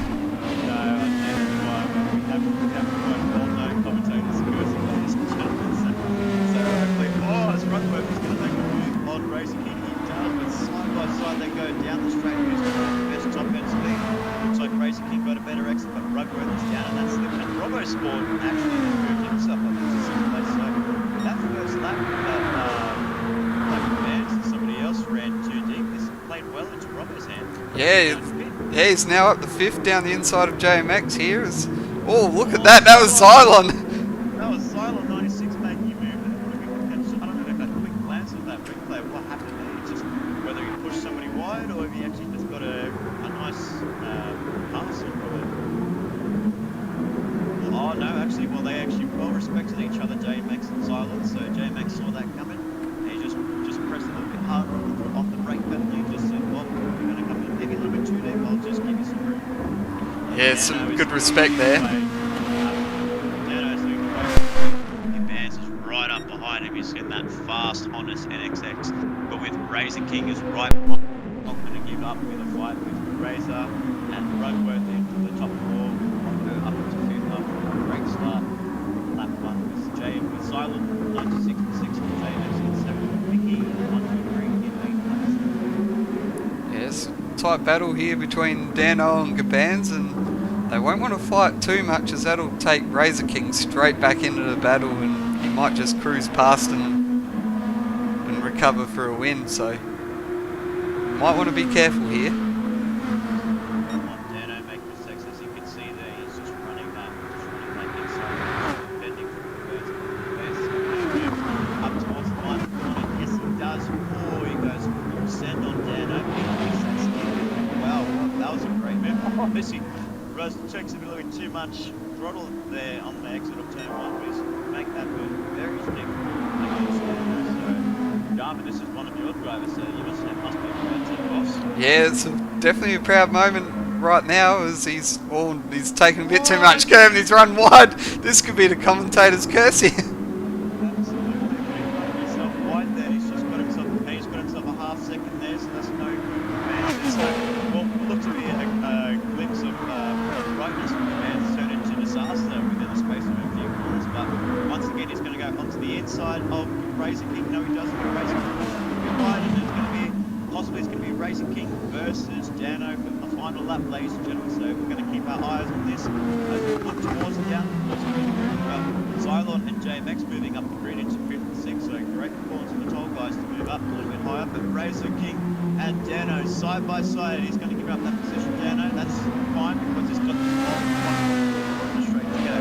Yeah, he's now up the 5th down the inside of JMX here. Oh, look at that! That was Xylon! That was Xylon 96 making you move. I don't know if that quick glance of that replay, what happened there. It's just whether he pushed somebody wide or if he actually just got a nice pass in for it. Oh no, actually, well they actually well respected each other, JMX and Xylon. So JMX saw that coming. And he just pressed a little bit harder on the brake pedal. He just said, well, we're going to come in maybe a little bit too deep. I'll just give you some room. Yeah, some good respect there. Advance is right up behind him. He's in that fast Honest NXX, but with Razor King is right behind. Not going to give up with a fight with Razor and Rugworth into the top 4. Go up into 5th after a great start. Lap 1 with Silent 96 and 6 for JMX in 7th. Mickey 1, 2, 3 in 8th place. Yes, tight battle here between Dano and Gabans, and they won't want to fight too much as that'll take Razor King straight back into the battle and he might just cruise past and recover for a win, so might want to be careful here. Dano making mistakes, as you can see there, he's just running that inside, bending up towards the line of the corner. Yes, he does. Oh, he goes full send on Dano. Wow, that was a great move. Oh, Missy. Rose checks a little bit too much throttle there on the exit of turn 1, which make that move very stiff. So, Jarman, this is one of your drivers, so you must be proud to the boss. Yeah, it's definitely a proud moment right now as he's taking a bit too much curve and he's run wide. This could be the commentator's curse here. Absolutely. He's up wide there. He's got himself a half second there, so that's no good. So, well, look to be a glimpse of brightness from the man turned into disaster within the space of a few corners. But once again, he's going to go onto the inside of Razor King. No, he doesn't. Razor King is wide, and it's going to be possibly Razor King versus Dano for the final lap, ladies and gentlemen. So we're going to keep our eyes on this as we look towards the down. Xylon and JMX moving up the grid into 5th and 6th. So great performance from the tall guys to move up a little bit higher. But Razor King and Dano side by side. He's going to give up that position, Dano. That's fine because he's got this straight to go.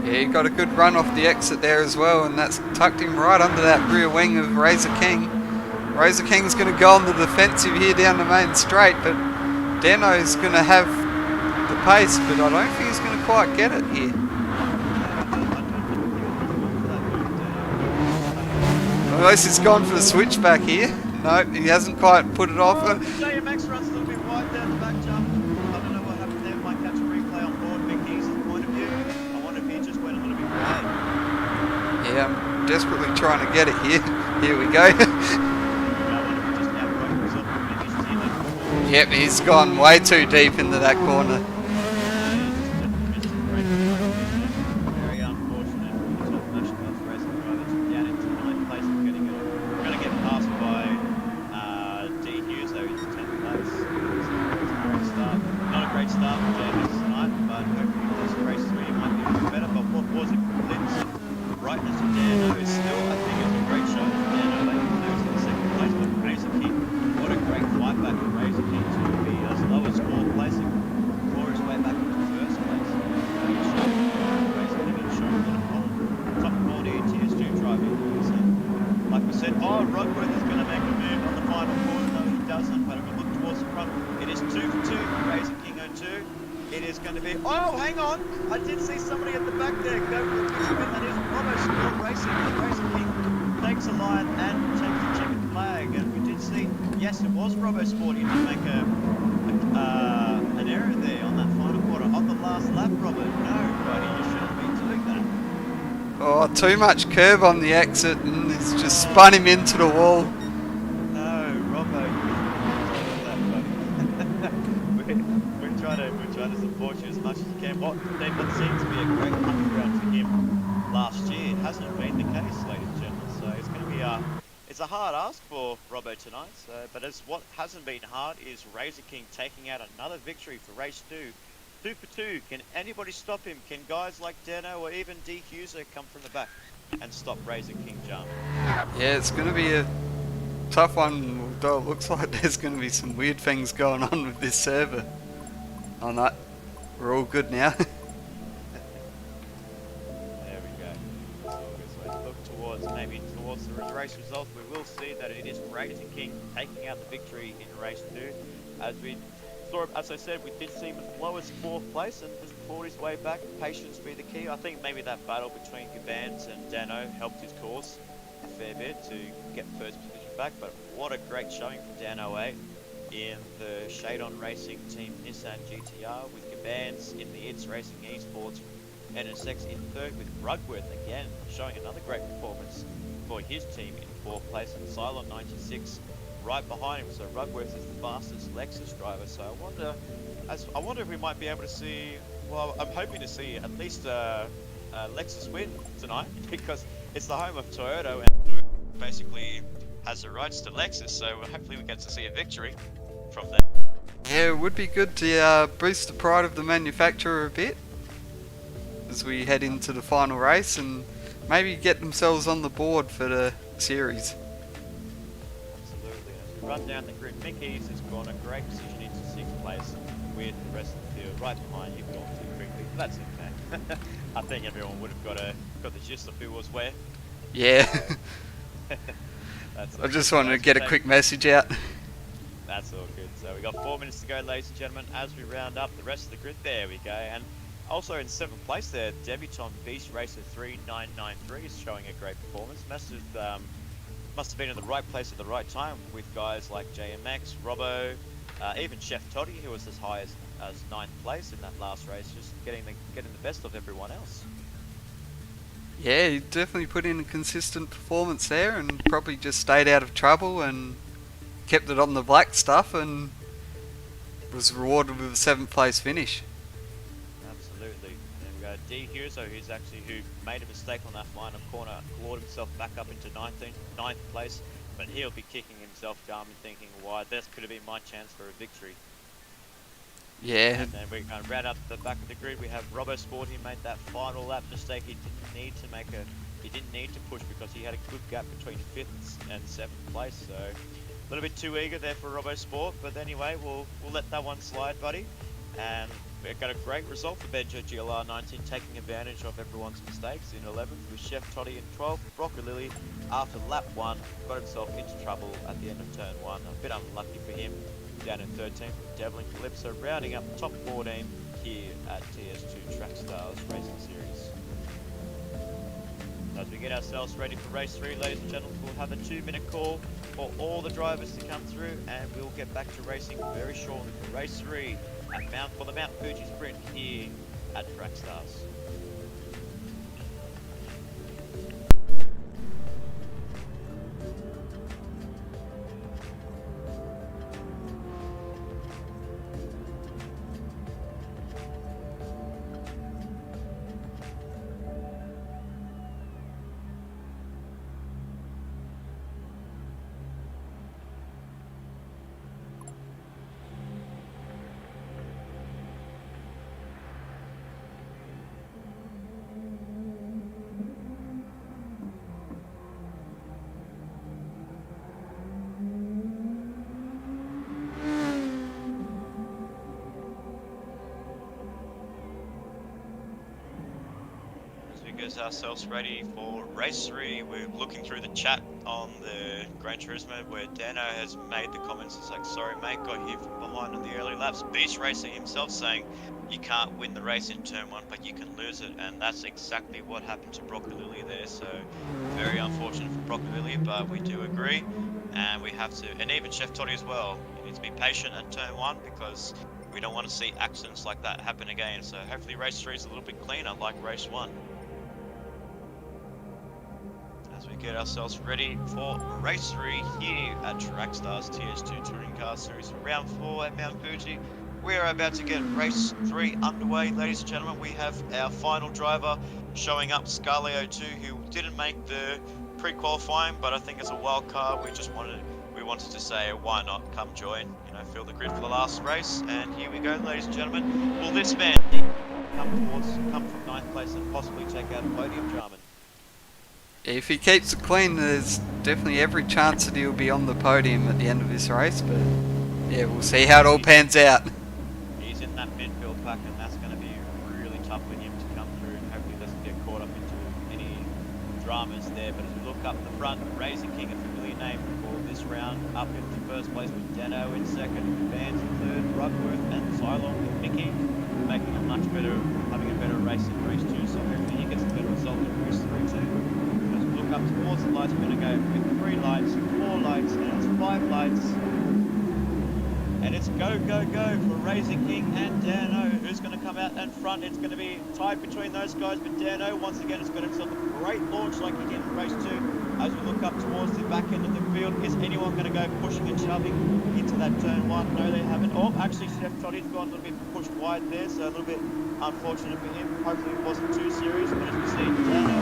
Yeah, he got a good run off the exit there as well, and that's tucked him right under that rear wing of Razor King. Razor King's going to go on the defensive here down the main straight, but Dano's going to have the pace, but I don't think he's going to quite get it here. Almost he's gone for the switchback here. No, he hasn't quite put it off. JMX runs a little bit wide down the back jump. I don't know what happened there. Might catch a replay on board Mickey's point of view. I wonder if he just went a little bit wide. Yeah, I'm desperately trying to get it here. Here we go. I wonder if he just outbroke himself with Mickey's chin. Yep, he's gone way too deep into that corner. Very unfortunate for the top national racing drivers down into 9th place and getting it. We're going to get passed by D Hughes, though he's in 10th place. It's a great start. Not a great start for JMX tonight, but hopefully this race 3 might be a bit better. But what was it for Blitz and brightness of Dano is still, I think it's a great show for Dano. They was in 2nd place, but Razor King, what a great fight back for Razor King to be as low as 4th placing, claw his way back into 1st place. Razor King has shown a lot of top quality TS2 driving. So, like we said, Rugworth is going to make a move on the final corner. No, he doesn't, but if we look towards the front, it is 2 for 2 for Razor King 02. It is going to be, oh, hang on, I did see somebody at the back there go for a big spin. That is Robo Sport Racing. Razor King takes a line and takes the checkered flag. And we did see, yes, it was Robo Sport. He did make an error there on that final quarter. On the last lap, Robert, no, buddy, you shouldn't be doing that. Oh, too much curb on the exit and it's just spun him into the wall. No, Robbo, you shouldn't do that, buddy. we're trying to support you as much as you can. What seems to be a great underground for him last year hasn't been the case, ladies and gentlemen. So it's going to be it's a hard ask for Robbo tonight. But as what hasn't been hard is Razor King taking out another victory for race 2. 2 for 2. Can anybody stop him? Can guys like Dano or even D Hughes come from the back and stop Razor King jump? Yeah, it's going to be a tough one. Although it looks like there's going to be some weird things going on with this server. On that, we're all good now. There we go. So let's look towards the race results. We will see that it is Razor King taking out the victory in race 2. As we saw, as I said, we did see him as low as 4th place and just fought his way back. Patience be the key. I think maybe that battle between Gabans and Dano helped his cause a fair bit to get 1st position back. But what a great showing from Dano 8 in the Shade-On Racing Team Nissan GTR with Gabans in the It's Racing Esports NSX in 3rd with Rugworth again showing another great performance for his team in 4th place and Cylon 96 right behind him. So Rugworth is the fastest Lexus driver. So I wonder if we might be able to see. Well, I'm hoping to see at least Lexus win tonight because it's the home of Toyota and basically has the rights to Lexus. So hopefully we get to see a victory from them. Yeah, it would be good to boost the pride of the manufacturer a bit as we head into the final race and maybe get themselves on the board for the series. Absolutely. As we run down the grid, Mickey's has gone a great position into 6th place with the rest of the field right behind you, gone too quickly. But that's okay. I think everyone would have got the gist of who was where. Yeah. That's I just wanted to get a quick message out. That's all good. So we got 4 minutes to go, ladies and gentlemen, as we round up the rest of the grid. There we go. And also in 7th place there, Debutant Beast Racer 3993 is showing a great performance. Must have been in the right place at the right time with guys like JMX, Robbo, even Chef Toddy, who was as high as 9th place in that last race, just getting the best of everyone else. Yeah, he definitely put in a consistent performance there and probably just stayed out of trouble and kept it on the black stuff and was rewarded with a 7th place finish. Absolutely. Then we got D Hughes, who made a mistake on that final corner, clawed himself back up into 9th place, but he'll be kicking himself down and thinking, why, this could have been my chance for a victory. Yeah. And then we kind of round up the back of the grid. We have Robbo Sport. He made that final lap mistake. He didn't need to push because he had a good gap between 5th and 7th place. So a little bit too eager there for Robbo Sport. But anyway, we'll let that one slide, buddy. And we've got a great result for Benjo GLR 19, taking advantage of everyone's mistakes in 11th with Chef Toddy in 12th. Brocker Lilly, after lap 1, got himself into trouble at the end of turn 1. A bit unlucky for him. Down in 13th with Devlin Calypso, rounding up the top 14 here at TS2 Track Stars Racing Series. As we get ourselves ready for race 3, ladies and gentlemen, we'll have a 2-minute call for all the drivers to come through, and we'll get back to racing very shortly for race 3 for the Mount Fuji Sprint here at Trackstars. Get ourselves ready for race 3. We're looking through the chat on the Gran Turismo where Dano has made the comments. It's like, sorry mate, got here from behind on the early laps. Beast Racing himself saying you can't win the race in turn 1 but you can lose it, and that's exactly what happened to Broccolilli there. So very unfortunate for Broccolilli, but we do agree, and we have to, and even Chef Toddy as well, you need to be patient at turn 1 because we don't want to see accidents like that happen again. So hopefully race 3 is a little bit cleaner like race 1. As we get ourselves ready for race 3 here at Trackstars TS2 Touring Car Series round 4 at Mount Fuji. We are about to get race 3 underway, ladies and gentlemen. We have our final driver showing up, Scarleo2, who didn't make the pre-qualifying, but I think as a wild card, we wanted to say, why not come join, fill the grid for the last race. And here we go, ladies and gentlemen. Will this man come from 9th place and possibly take out a podium, Jarman? If he keeps it clean, there's definitely every chance that he'll be on the podium at the end of this race, but yeah, we'll see how it all pans out. He's in that midfield pack, and that's going to be really tough for him to come through, and hopefully doesn't get caught up into any dramas there. But as we look up the front, Razor King, a familiar name for this round, up into first place with Dano in second, Vans in third, Rugworth and Cylon and Mickey making having a better race in race 2, so hopefully he gets a better result in race 3 too. Up towards the lights, we're going to go with 3 lights, 4 lights, and it's 5 lights. And it's go, go, go for Razor King and Dano. Who's going to come out in front? It's going to be tied between those guys, but Dano, once again, has got himself a great launch like he did in race 2. As we look up towards the back end of the field, is anyone going to go pushing and shoving into that turn 1? No, they haven't. Oh, actually, Chef Toddy's gone a little bit pushed wide there, so a little bit unfortunate for him. Hopefully it wasn't too serious, but as we see, Dano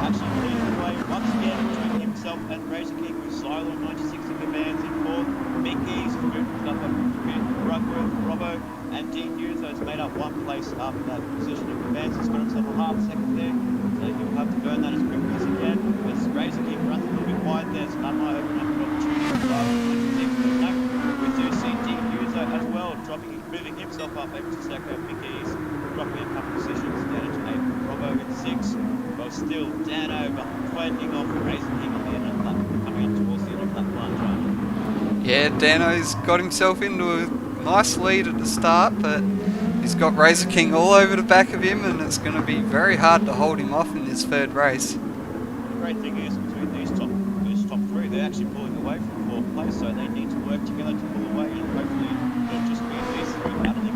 actually leading the way once again between himself and Razor King with Silo 96 in the Vans in 4th. Mickey's moved up a bit, Rugworth, Robbo, and Dean Uzo's made up 1 place after that position of the Vans. He's got himself a half second there, so he'll have to burn that as quickly as he can. As Razor King runs a little bit wide there, so that might open up an opportunity for Silo 96. But no, we do see Dean Uzo as well, moving himself up into second. Mickey's dropping a couple positions down into 8th, Robbo in 6th. But still, Dano fending off Razor King on the end of the lap, coming in towards the end of that line, John. Yeah, Dano's got himself into a nice lead at the start, but he's got Razor King all over the back of him, and it's going to be very hard to hold him off in his 3rd race. The great thing is, between these top 3, they're actually pulling away from 4th place, so they need to work together to pull away, and hopefully they'll just be these 3 battling.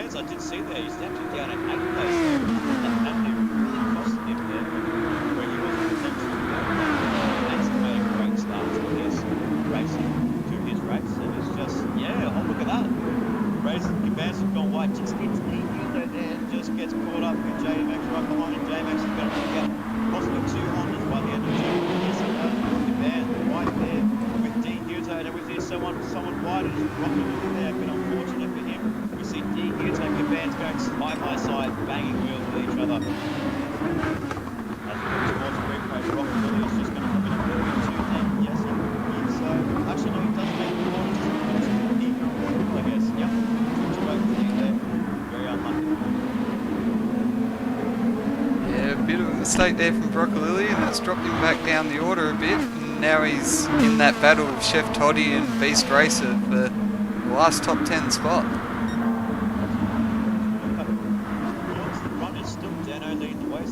I did see there, he's actually down at 8th place there. That really cost him there, where he was potentially that's made a great start to his racing, to his race, and it's just, yeah, oh look at that. Racing Vans have gone wide, just gets Uzo there, just gets caught up with JMX right behind him. JMX is going to get possibly 2 Hondas by the end of the show. Yes, he does. Vans right there with Dean Uzo, and we see someone wide and just rocking over there, but unfortunate for him. See Dean Uzo and Vans going side by side, banging wheels with each other. As we look towards the replay, Broccolilli is just going to come in and go into, and yes, I believe so. Actually, no, he does make the corner, just I guess, yep. Switch away from you there. Very unlucky. Yeah, a bit of a mistake there from Broccolilli, and it's dropped him back down the order a bit, and now he's in that battle with Chef Toddy and Beast Racer for the last top 10 spot. Still Dano leading the way,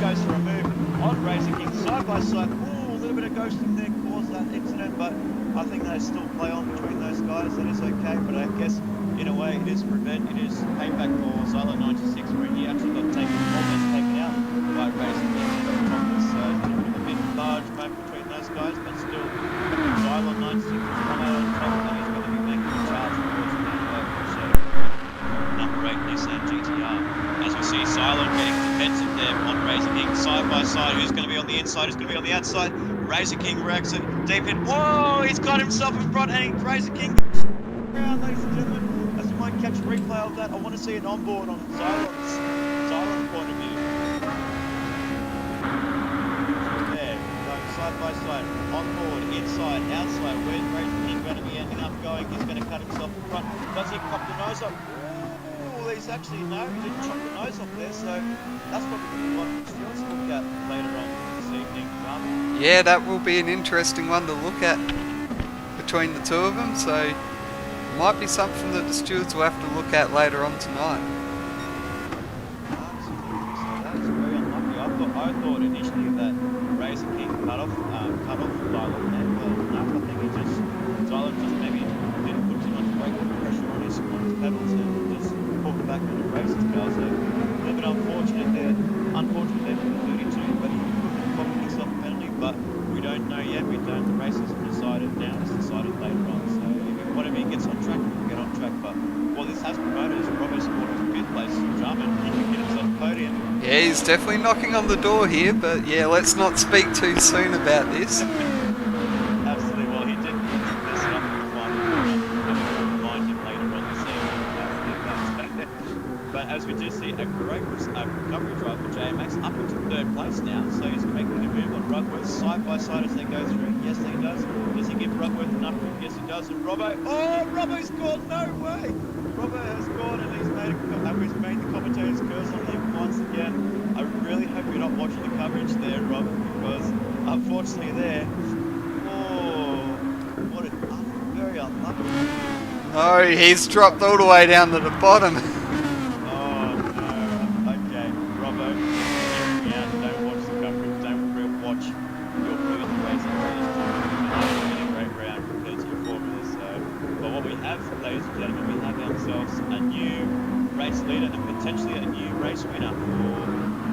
goes for a move on Razor King, side by side. Ooh, a little bit of ghosting there caused that incident, but I think they still play on between those guys. That is okay, but I guess in a way it is revenge. It is payback for Zylo 96, where he actually got almost taken out by Razor King and Thomas. So it's a little bit of a bit large moment between those guys, but still Zylo 96 has come out on top, and he's going to be making a charge towards the number 8 Nissan GTR. As we see Zylo getting defensive there on Razor King, side by side. Who's going to be on the inside? Who's going to be on the outside? Razor King wrecks it deep in. Whoa! He's got himself in front, and Razor King around, ladies and gentlemen. As we might catch a replay of that, I want to see an onboard on Zylo's point of view. There, going side by side, onboard, inside, outside. Where's Razor King going to be ending up going? He's going to cut himself in front. Does he pop the nose up? He's actually, no, he didn't chop the nose off there, so that's probably what Steele's look at later on this evening. Yeah, that will be an interesting one to look at between the two of them, so it might be something that the stewards will have to look at later on tonight. Absolutely, so that is very unlucky. I thought initially that Razor King cut off Zylo there, but no, I think Zylo just maybe didn't put too much weight and pressure on his pedals and just pulled back on the races car, so a little bit unfortunate there for the 32, but he probably himself a penalty, but we don't know yet. The races are decided now, it's decided later on, so whatever he gets on track, he'll get on track, but what this has promoted is Robbo scored a 5th place jump and he can get himself a podium. Yeah, he's definitely knocking on the door here, but yeah, let's not speak too soon about this. Absolutely, well he did mess it up in the final corner, and we'll remind him later on this evening. But as we do see, a great recovery drive for JMX up into 3rd place now, so he's making a move on Ruckworth side by side as they go through. Yes, he does. Does he give Ruckworth enough room? Yes, he does. And Robbo, Robbo's scored, no way! Robbo has scored and he's made the commentators curse on him once again. I really hope you're not watching the coverage there, Rob, because unfortunately there, what a very unlucky. Oh, he's dropped all the way down to the bottom. Ladies and gentlemen, we have ourselves a new race leader and potentially a new race winner for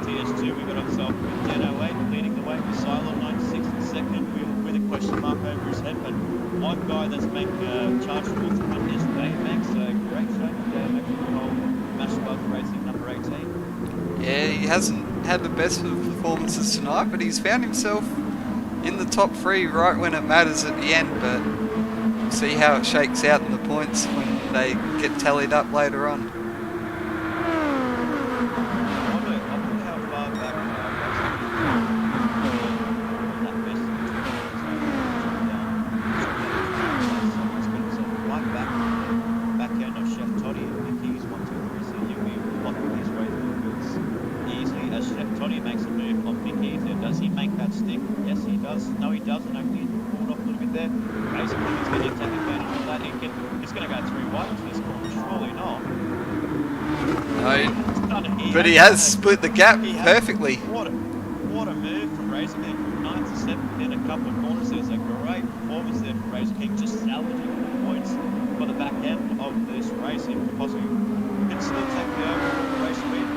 TS2. We've got ourselves Den 08 leading the way with Zylo 96 in second with a question mark over his head, but one guy that's making a charge towards the front is JMX, so great show from JMX with the whole Mashbug Racing number 18. Yeah, he hasn't had the best of performances tonight, but he's found himself in the top 3 right when it matters at the end, but we'll see how it shakes out in the points when they get tallied up later on. I wonder how far back that best right back end of Chef Toddy. I think he's 1, 2, 3, so he'll be blocking his way through the fields easily as Chef Toddy makes a move on Mickey. Does he make that stick? Yes, he does. No, he doesn't. Actually, he's pulled off a little bit there. Basically, he's going to take advantage of that. He's going to go 3 wide into this corner. Surely not. No, but he has split the gap perfectly. What a move from Razor King from 9th to 7th in a couple of corners. There's a great performance there from Razor King, just salvaging the points for the back end of this race. He possibly can still take the overall race lead,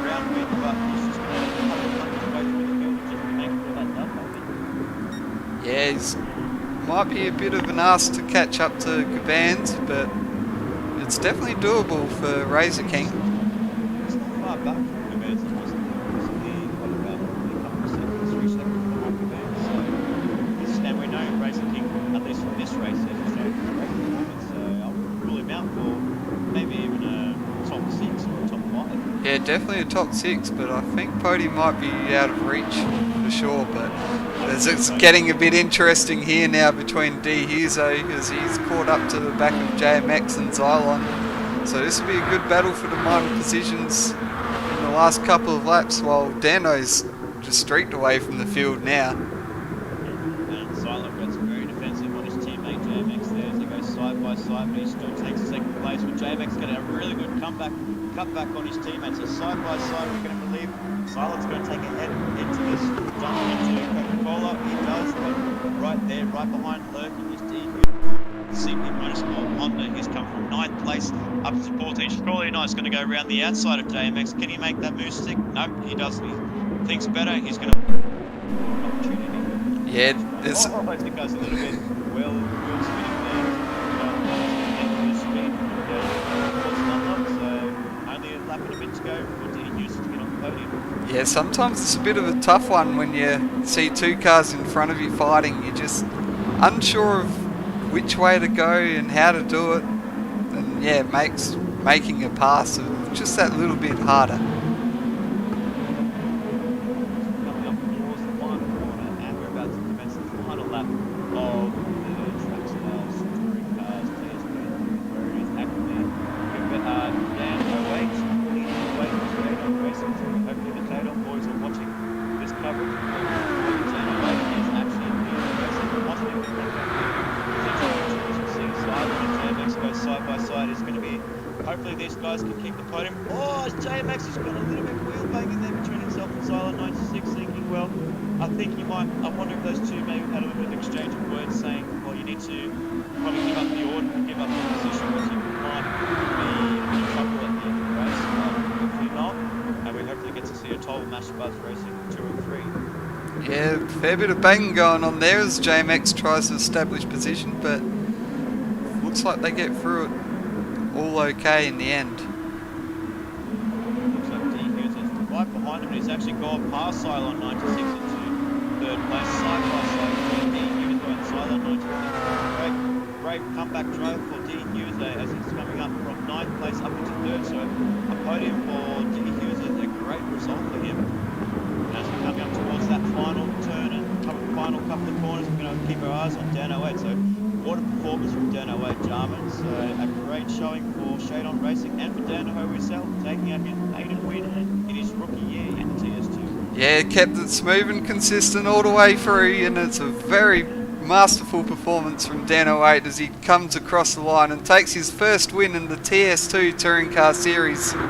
round win, but he's just going to have a couple of hundreds away through the field just to make sure that does happen. Yeah, he's might be a bit of an ask to catch up to Gabans, but it's definitely doable for Razor King. It's not far back from Gabans, it wasn't recently, what about a couple of seconds, 3 seconds behind Gabans, so and we know Razor King, at least from this race, has shown a great performance, so I would rule him out for maybe even a top 6 or a top 5. Yeah, definitely a top 6, but I think podium might be out of reach for sure, but it's getting a bit interesting here now between D. Huzo as he's caught up to the back of JMX and Xylon. So this will be a good battle for the minor positions in the last couple of laps while Dano's just streaked away from the field now. And Xylon gets very defensive on his teammate JMX there as they go side by side, but he still takes 2nd place with JMX getting a really good cutback on his teammates. So side by side we're going to believe Silent's going to take a head into this, jump into Coca-Cola. He does, but right there, right behind lurking is DQ. CP Motorsport Honda. He's come from 9th place up to 14th. Surely not. He's going to go around the outside of JMX. Can he make that move stick? No, he doesn't. He thinks better. He's going to opportunity. Yeah, there's I think goes a little bit well spinning there. Speed so only a lap and a bit to go for DQ to get on the podium. yeah, sometimes it's a bit of a tough one when you see two cars in front of you fighting. You're just unsure of which way to go and how to do it, and yeah, it makes making a pass just that little bit harder. Coming up towards the final corner, and we're about to commence the final lap of the Trackstars Touring Cars TS2, where it is actually Dan Owait leading the way to Jadon Racing. Hopefully the Jadon boys are watching this coverage. Dan Owait is actually leading the racing, watching it. Side by side is going to be, hopefully these guys can keep the podium. Oh, JMX has got a little bit of wheel banging there between himself and Silent 96, thinking, well, I think he might, I wonder if those two maybe had a little bit of exchange of words saying, well, you need to probably give up the order and give up the position, because you might be in trouble at the end of the race. Hopefully not, and we hopefully get to see a 12 Master Buzz Racing 2 and 3. Yeah, fair bit of banging going on there as JMX tries to establish position, but looks like they get through it all okay in the end. Looks like DQ's is right behind him, and he's actually gone past Cylon 96 into 3rd place, side by side between DQ's and Cylon 96. Great comeback drive for DQ's as he's coming up from 9th place up into 3rd, so a podium for DQ's is a great result for him. And as we're coming up towards that final turn and final couple of corners, we're going to keep our eyes on Dan 08. So what a performance from Dan 08 Jarman. So a great showing for Shadon Racing and for Dan himself, taking out his maiden win in his rookie year in the TS2. Yeah, kept it smooth and consistent all the way through, and it's a very masterful performance from Dan 08 as he comes across the line and takes his first win in the TS2 Touring Car Series. And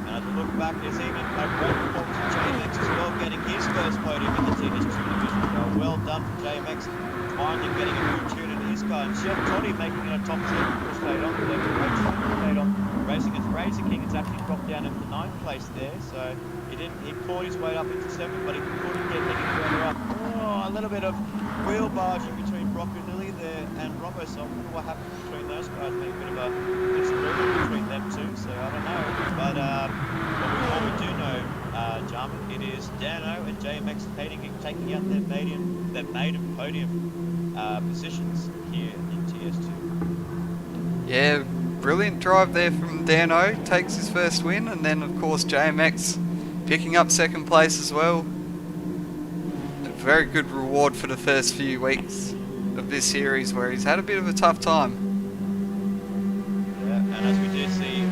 as we look back, there's even a great performance from JMX as well, getting his first podium in the TS2 division. Well done for JMX, finally getting a new tune in his car. And Chef Toddy making it a top 10 for Shadon. Shadon Racing as Razor King. It's actually dropped down into 9th place there, so he clawed his way up into 7th, but he couldn't get any further up. Oh, a little bit of wheel barging between Brock and Lily there and Robbo, so I wonder what happened between those guys. Maybe a bit of a disagreement between them two, so I don't know. But what we do know, Jarman, it is Dano and JMX taking out their maiden podium positions here in TS2. Yeah, brilliant drive there from Dano, takes his first win, and then of course JMX picking up 2nd place as well. A very good reward for the first few weeks of this series where he's had a bit of a tough time. Yeah, and as we do see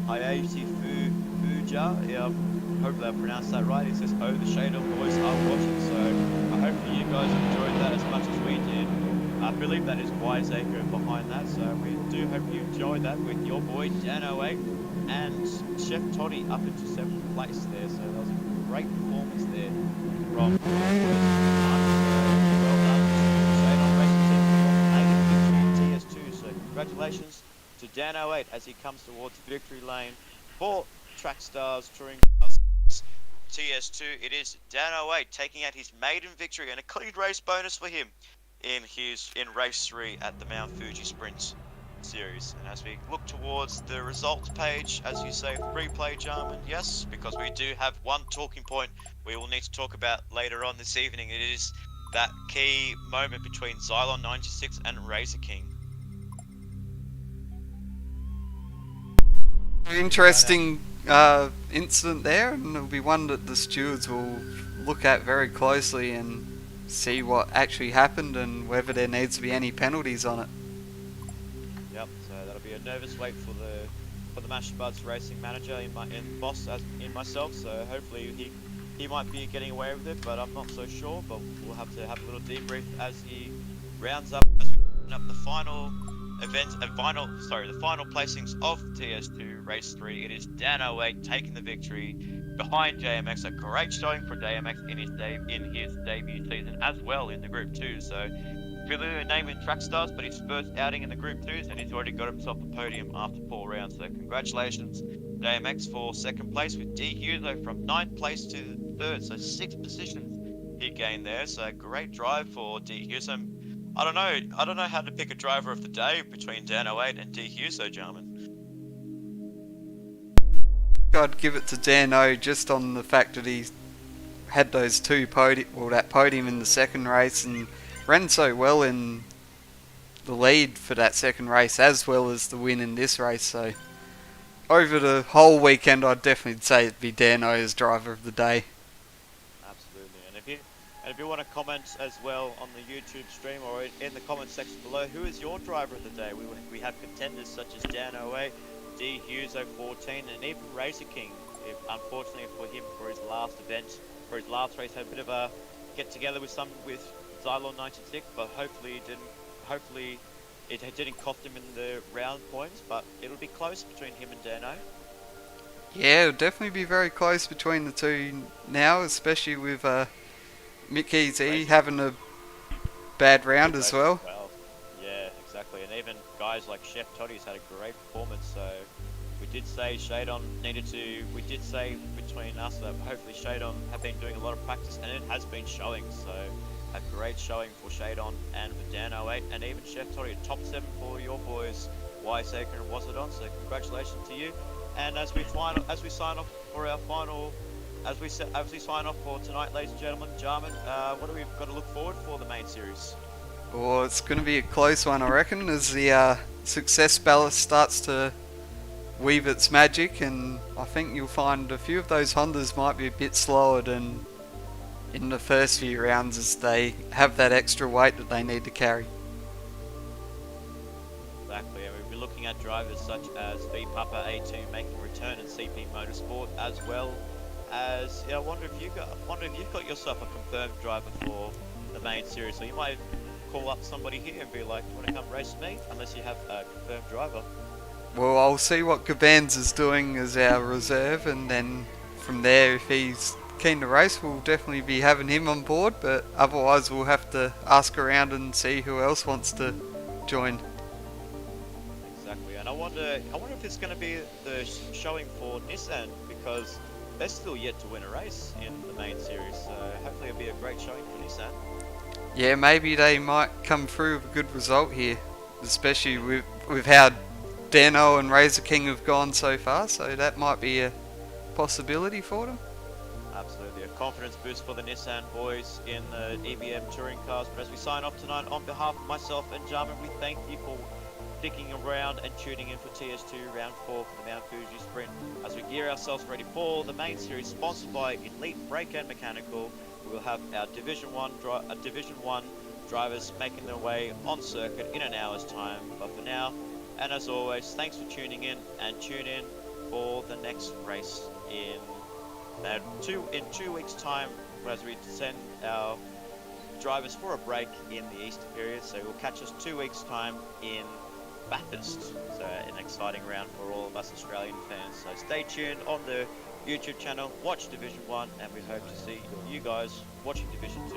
Hayashi Fuja, hopefully I pronounced that right. It says, oh, the Shadon boys are watching, so hopefully you guys enjoyed that as much as we did. I believe that is Wiseacre behind that, so we do hope you enjoyed that with your boy Dan 08 and Chef Toddy up into 7th place there, so that was a great performance there from Shadon Racing Team for maiden victory in TS2, so congratulations to Dan 08 as he comes towards victory lane for Trackstars Touring Cars TS2. It is Dan 08 taking out his maiden victory and a clean race bonus for him in race 3 at the Mount Fuji Sprint Series. And as we look towards the results page, as you say, replay Jarman, yes, because we do have one talking point we will need to talk about later on this evening. It is that key moment between Xylon 96 and Razor King. Interesting incident there, and it'll be one that the stewards will look at very closely and see what actually happened and whether there needs to be any penalties on it. Yep, so that'll be a nervous wait for the Master Buds racing manager in boss as in myself, so hopefully he might be getting away with it, but I'm not so sure. But we'll have to have a little debrief as he rounds up the final the final placings of TS2 Race 3. It is Dan 08 taking the victory behind JMX. A great showing for JMX in his debut season as well in the Group 2. So, familiar name in Track Stars, but his first outing in the Group 2s, and he's already got himself a podium after 4 rounds. So, congratulations, JMX, for second place, with D Hugo from 9th place to 3rd. So, 6 positions he gained there. So, great drive for D Hugo. I don't know how to pick a driver of the day between Dan 08 and D Hugo, gentlemen. I'd give it to Dan O just on the fact that he had those that podium in the second race and ran so well in the lead for that second race as well as the win in this race. So over the whole weekend, I'd definitely say it'd be Dan O as driver of the day. Absolutely, and if you want to comment as well on the YouTube stream or in the comment section below, who is your driver of the day? We have contenders such as Dan 08, D Hughes 014, and even Razor King. Unfortunately for him, for his last event, for his last race, had a bit of a get together with Xylon 96, but hopefully it didn't cost him in the round points. But it'll be close between him and Dano. Yeah, it'll definitely be very close between the two now, especially with Mickey Z having a bad round as well. Yeah, exactly. And even guys like Chef Toddy's had a great performance. So we did say Shadon we did say between us that hopefully Shadon have been doing a lot of practice, and it has been showing. So a great showing for Shadon and for Dan 08, and even Chef Toddy, a top 7 for your boys, Wiseacre and Wasadon. So congratulations to you. And as we sign off for our final, as we sign off for tonight, ladies and gentlemen, Jarman, what do we got to look forward for the main series? Well, it's going to be a close one, I reckon, as the success ballast starts to weave its magic, and I think you'll find a few of those Hondas might be a bit slower than in the first few rounds, as they have that extra weight that they need to carry. Exactly, and we'll be looking at drivers such as V Papa A2 making a return in CP Motorsport, as well as I wonder if you've got yourself a confirmed driver for the main series. So you might call up somebody here and be like, "You want to come race with me?" Unless you have a confirmed driver. Well, I'll see what Gabans is doing as our reserve, and then from there, if he's keen to race, we'll definitely be having him on board. But otherwise, we'll have to ask around and see who else wants to join. Exactly, and I wonder if it's going to be the showing for Nissan, because they're still yet to win a race in the main series. So hopefully it'll be a great showing for Nissan. Yeah, maybe they might come through with a good result here, especially with how Dano and Razor King have gone so far, so that might be a possibility for them. Absolutely, a confidence boost for the Nissan boys in the EBM touring cars. But as we sign off tonight, on behalf of myself and Jarman, we thank you for sticking around and tuning in for TS2 round 4 for the Mount Fuji Sprint. As we gear ourselves ready for the main series, sponsored by Elite Brake and Mechanical, we will have our Division 1 drivers making their way on circuit in an hour's time. But for now, and as always, thanks for tuning in, and tune in for the next race in 2 weeks' time, as we send our drivers for a break in the Easter period. So we'll catch us 2 weeks' time in Bathurst. So an exciting round for all of us Australian fans. So stay tuned on the YouTube channel, watch Division 1, and we hope to see you guys watching Division 2.